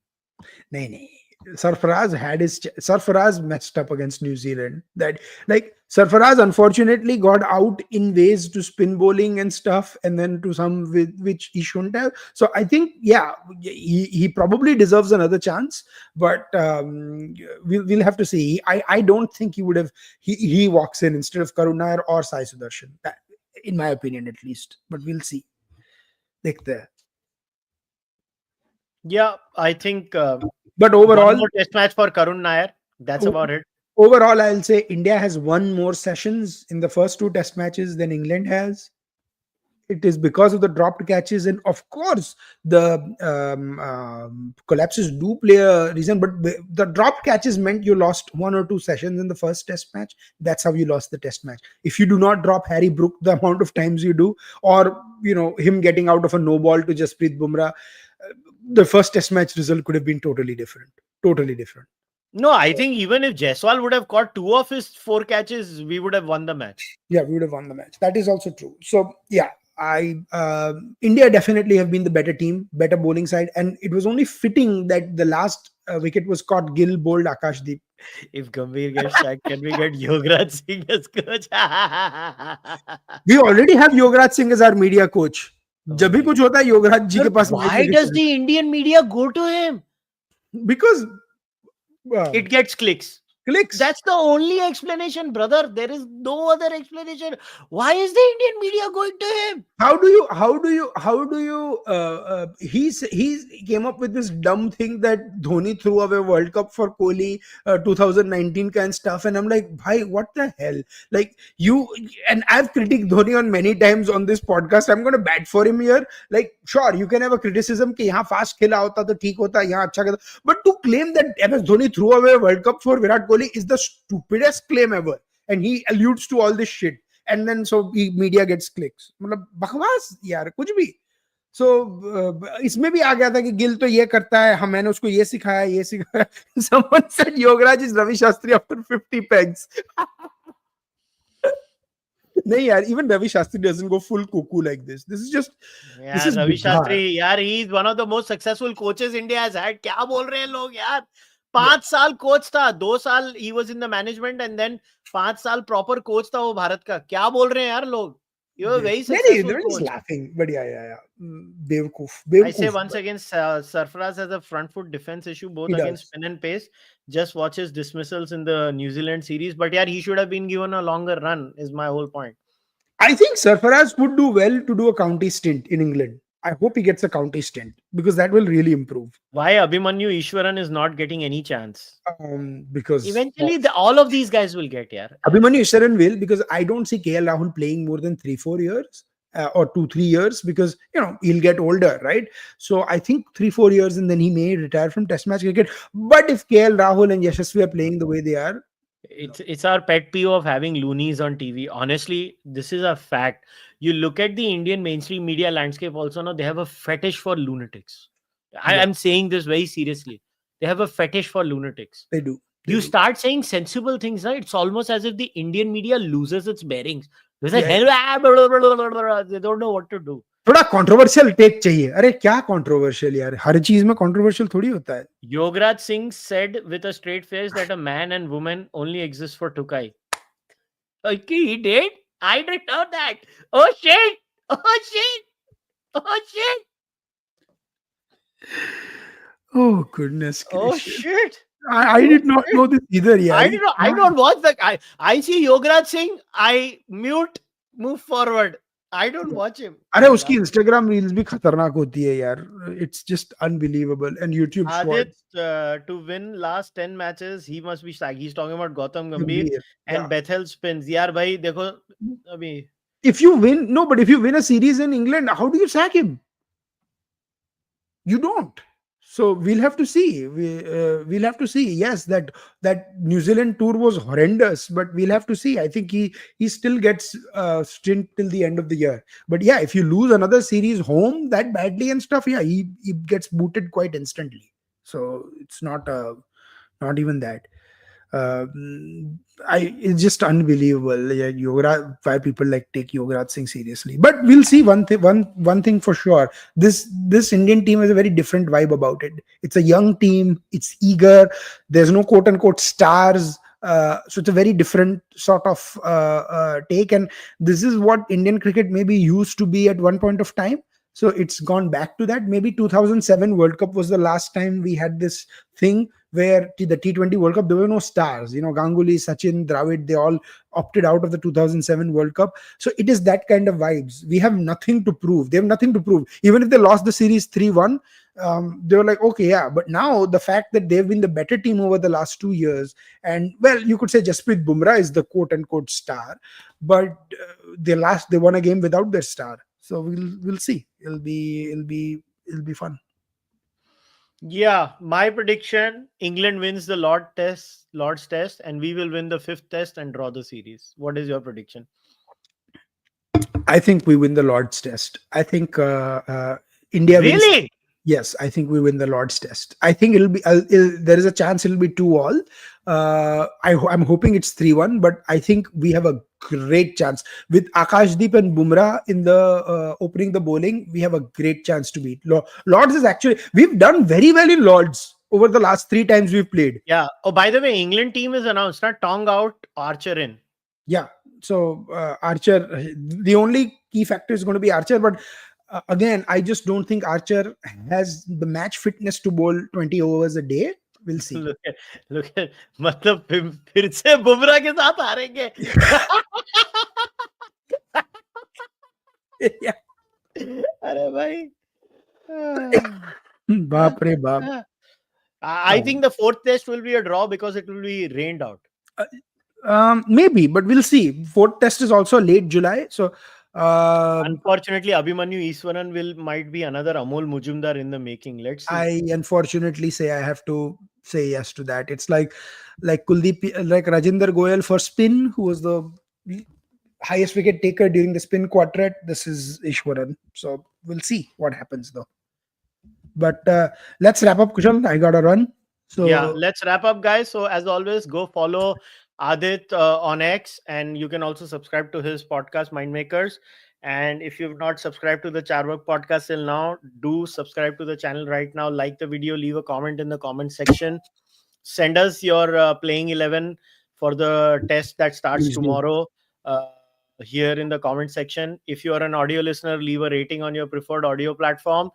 Nahi. Sarfaraz messed up against New Zealand. That like Sarfaraz unfortunately got out in ways to spin bowling and stuff, and then to some which he shouldn't have. So I think he probably deserves another chance, but we'll have to see. I don't think he would have. He walks in instead of Karun Nair or Sai Sudarshan, in my opinion at least. But we'll see. Dekhte hain. Yeah, I think But one overall, more test match for Karun Nair. That's about it. overall, I'll say India has won more sessions in the first 2 test matches than England has. It is because of the dropped catches, and of course, the collapses do play a reason. But the dropped catches meant you lost 1 or 2 sessions in the first test match. That's how you lost the test match. If you do not drop Harry Brook the amount of times you do, or him getting out of a no ball to Jasprit Bumrah, the first test match result could have been totally different. Totally different. No, I think even if Jaiswal would have caught 2 of his 4 catches, we would have won the match. Yeah, we would have won the match. That is also true. So yeah, I India definitely have been the better team, better bowling side, and it was only fitting that the last wicket was caught. Gill bowled Akashdeep. If Gambhir gets sacked, can we get Yograj Singh as coach? We already have Yograj Singh as our media coach. Oh जब भी my कुछ God. होता है योगराज जी Sir, के पास mic why लेके does चले the Indian media go to him? because It gets clicks. clicks. That's the only explanation, brother. There is no other explanation. Why is the Indian media going to him? How do you he came up with this dumb thing that Dhoni threw away World Cup for Kohli 2019 kind of stuff, and I'm like, bhai, what the hell? Like you, and I've critiqued Dhoni on many times on this podcast. I'm going to bat for him here. Like sure, you can have a criticism कि यहाँ fast खेला होता तो ठीक होता, यहाँ अच्छा खेला, but to claim that MS Dhoni threw away World Cup for Virat Kohli is the stupidest claim ever, and he alludes to all this shit. And then so media gets clicks. मतलब बकवास यार कुछ भी. So इसमें भी आ गया था कि गिल तो ये करता है, हम मैंने उसको ये सिखाया. Someone said Yogaraj is Ravi Shastri after 50 pegs. नहीं यार, even Ravi Shastri doesn't go full cuckoo like this. This is Ravi bizarre. Shastri, यार, he is one of the most successful coaches India has had. क्या बोल रहे हैं लोग यार? 5 साल कोच था, 2 साल he was in the management, and then 5 साल proper coach था वो भारत का. क्या बोल रहे हैं यार लोग? You are very successful they're just coach. laughing. But yeah. Bewkoof. I say once again, Sarfaraz has a front foot defense issue, both He against does. spin and pace. Just watch his dismissals in the New Zealand series. But yeah, he should have been given a longer run, is my whole point. I think Sarfaraz would do well to do a county stint in England. I hope he gets a county stint because that will really improve. Why Abhimanyu Ishwaran is not getting any chance? Because Eventually, all of these guys will get, yeah. Abhimanyu Ishwaran will, because I don't see KL Rahul playing more than 3-4 years or 2-3 years, because he'll get older, right? So I think 3-4 years and then he may retire from Test match cricket. But if KL Rahul and Yashasvi are playing the way they are, it's our pet peeve of having loonies on TV. Honestly, this is a fact. You look at the Indian mainstream media landscape also now, they have a fetish for lunatics. I'm saying this very seriously. They have a fetish for lunatics. They do. You start saying sensible things, right? It's almost as if the Indian media loses its bearings. It's like, they don't know what to do. थोड़ा controversial take चाहिए. अरे क्या controversial यार, हर चीज में controversial थोड़ी होता है. Yograj Singh said with a straight face that a man and woman only exist for Tukai. Okay, he did? I didn't know that. Oh shit! Oh shit! Oh shit! Oh goodness Oh gracious. shit! I did not know this either. Yeah, I did not. I don't watch that. I see Yograj Singh. I mute. Move forward. I don't watch him. अरे उसकी Instagram reels भी खतरनाक होती है यार. It's just unbelievable. And YouTube Aadit, shorts. to win last 10 matches, he must be like he's talking about Gautam Gambhir, Gambhir and yeah. Bethel spins. Yaar bhai, dekho abhi. If you win, no, but if you win a series in England, how do you sack him? You don't. So we'll have to see. We'll have to see. Yes, that New Zealand tour was horrendous, but we'll have to see. I think he still gets stint till the end of the year. But yeah, if you lose another series home that badly and stuff, yeah, he gets booted quite instantly. So it's not even that. It's just unbelievable. Yeah, why people like take Yograj Singh seriously. But we'll see one thing for sure. This Indian team has a very different vibe about it. It's a young team. It's eager. There's no quote unquote stars. So it's a very different sort of take. And this is what Indian cricket maybe used to be at one point of time. So it's gone back to that. Maybe 2007 World Cup was the last time we had this thing where the T20 World Cup, there were no stars. Ganguly, Sachin, Dravid, they all opted out of the 2007 World Cup. So it is that kind of vibes. We have nothing to prove. They have nothing to prove. Even if they lost the series 3-1, they were like, okay, yeah. But now the fact that they've been the better team over the last 2 years, and well, you could say Jasprit Bumrah is the quote unquote star, but they won a game without their star. So we'll see. It'll be fun. Yeah, my prediction: England wins the Lord's Test, and we will win the 5th Test and draw the series. What is your prediction? I think we win the Lord's Test. I think India wins. Really? Yes, I think we win the Lord's Test. I think it'll be. There is a chance it'll be 2-all. I'm hoping it's 3-1, but I think we have a great chance with Akashdeep and Bumrah in the opening the bowling. We have a great chance to beat Lords. Is actually, we've done very well in Lords over the last 3 times we've played. Yeah. Oh, by the way, England team is announced. Not Tong out, Archer in. Yeah. So Archer, the only key factor is going to be Archer, but again, I just don't think Archer has the match fitness to bowl 20 overs a day. We'll see. Look at मतलब फिर से बुमराह के साथ हारेंगे. अरे भाई. बाप रे बाप. I think the 4th test will be a draw because it will be rained out. Maybe, but we'll see. 4th test is also late July, so unfortunately, Abhimanyu Easwaran might be another Amol Mujumdar in the making. Let's see. I unfortunately say I have to say yes to that. It's like Kuldeep, like Rajinder Goyal for spin, who was the highest wicket taker during the spin quartet. This is Ishwaran. So we'll see what happens though. But let's wrap up, Kushal. I gotta run. So yeah, let's wrap up, guys. So as always, go follow Aadit on X, and you can also subscribe to his podcast, Mindmakers. And if you've not subscribed to the Cārvāka podcast till now, do subscribe to the channel right now. Like the video, leave a comment in the comment section. Send us your playing 11 for the test that starts tomorrow here in the comment section. If you are an audio listener, leave a rating on your preferred audio platform.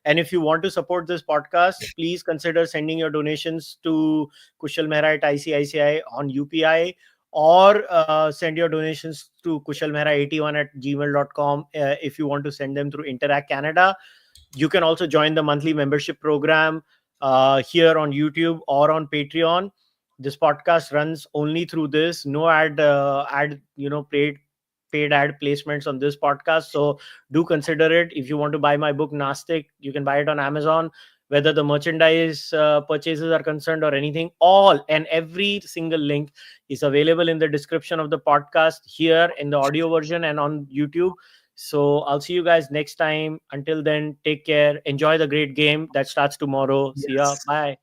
And if you want to support this podcast, please consider sending your donations to kushalmehra at ICICI on UPI, or send your donations to kushalmehra81 at gmail.com if you want to send them through Interac Canada. You can also join the monthly membership program here on YouTube or on Patreon. This podcast runs only through this. No paid ad placements on this podcast. So do consider it. If you want to buy my book, Nastic, you can buy it on Amazon. Whether the merchandise purchases are concerned or anything, all and every single link is available in the description of the podcast here in the audio version and on YouTube. So I'll see you guys next time. Until then, take care. Enjoy the great game that starts tomorrow. See ya. Yes. Bye.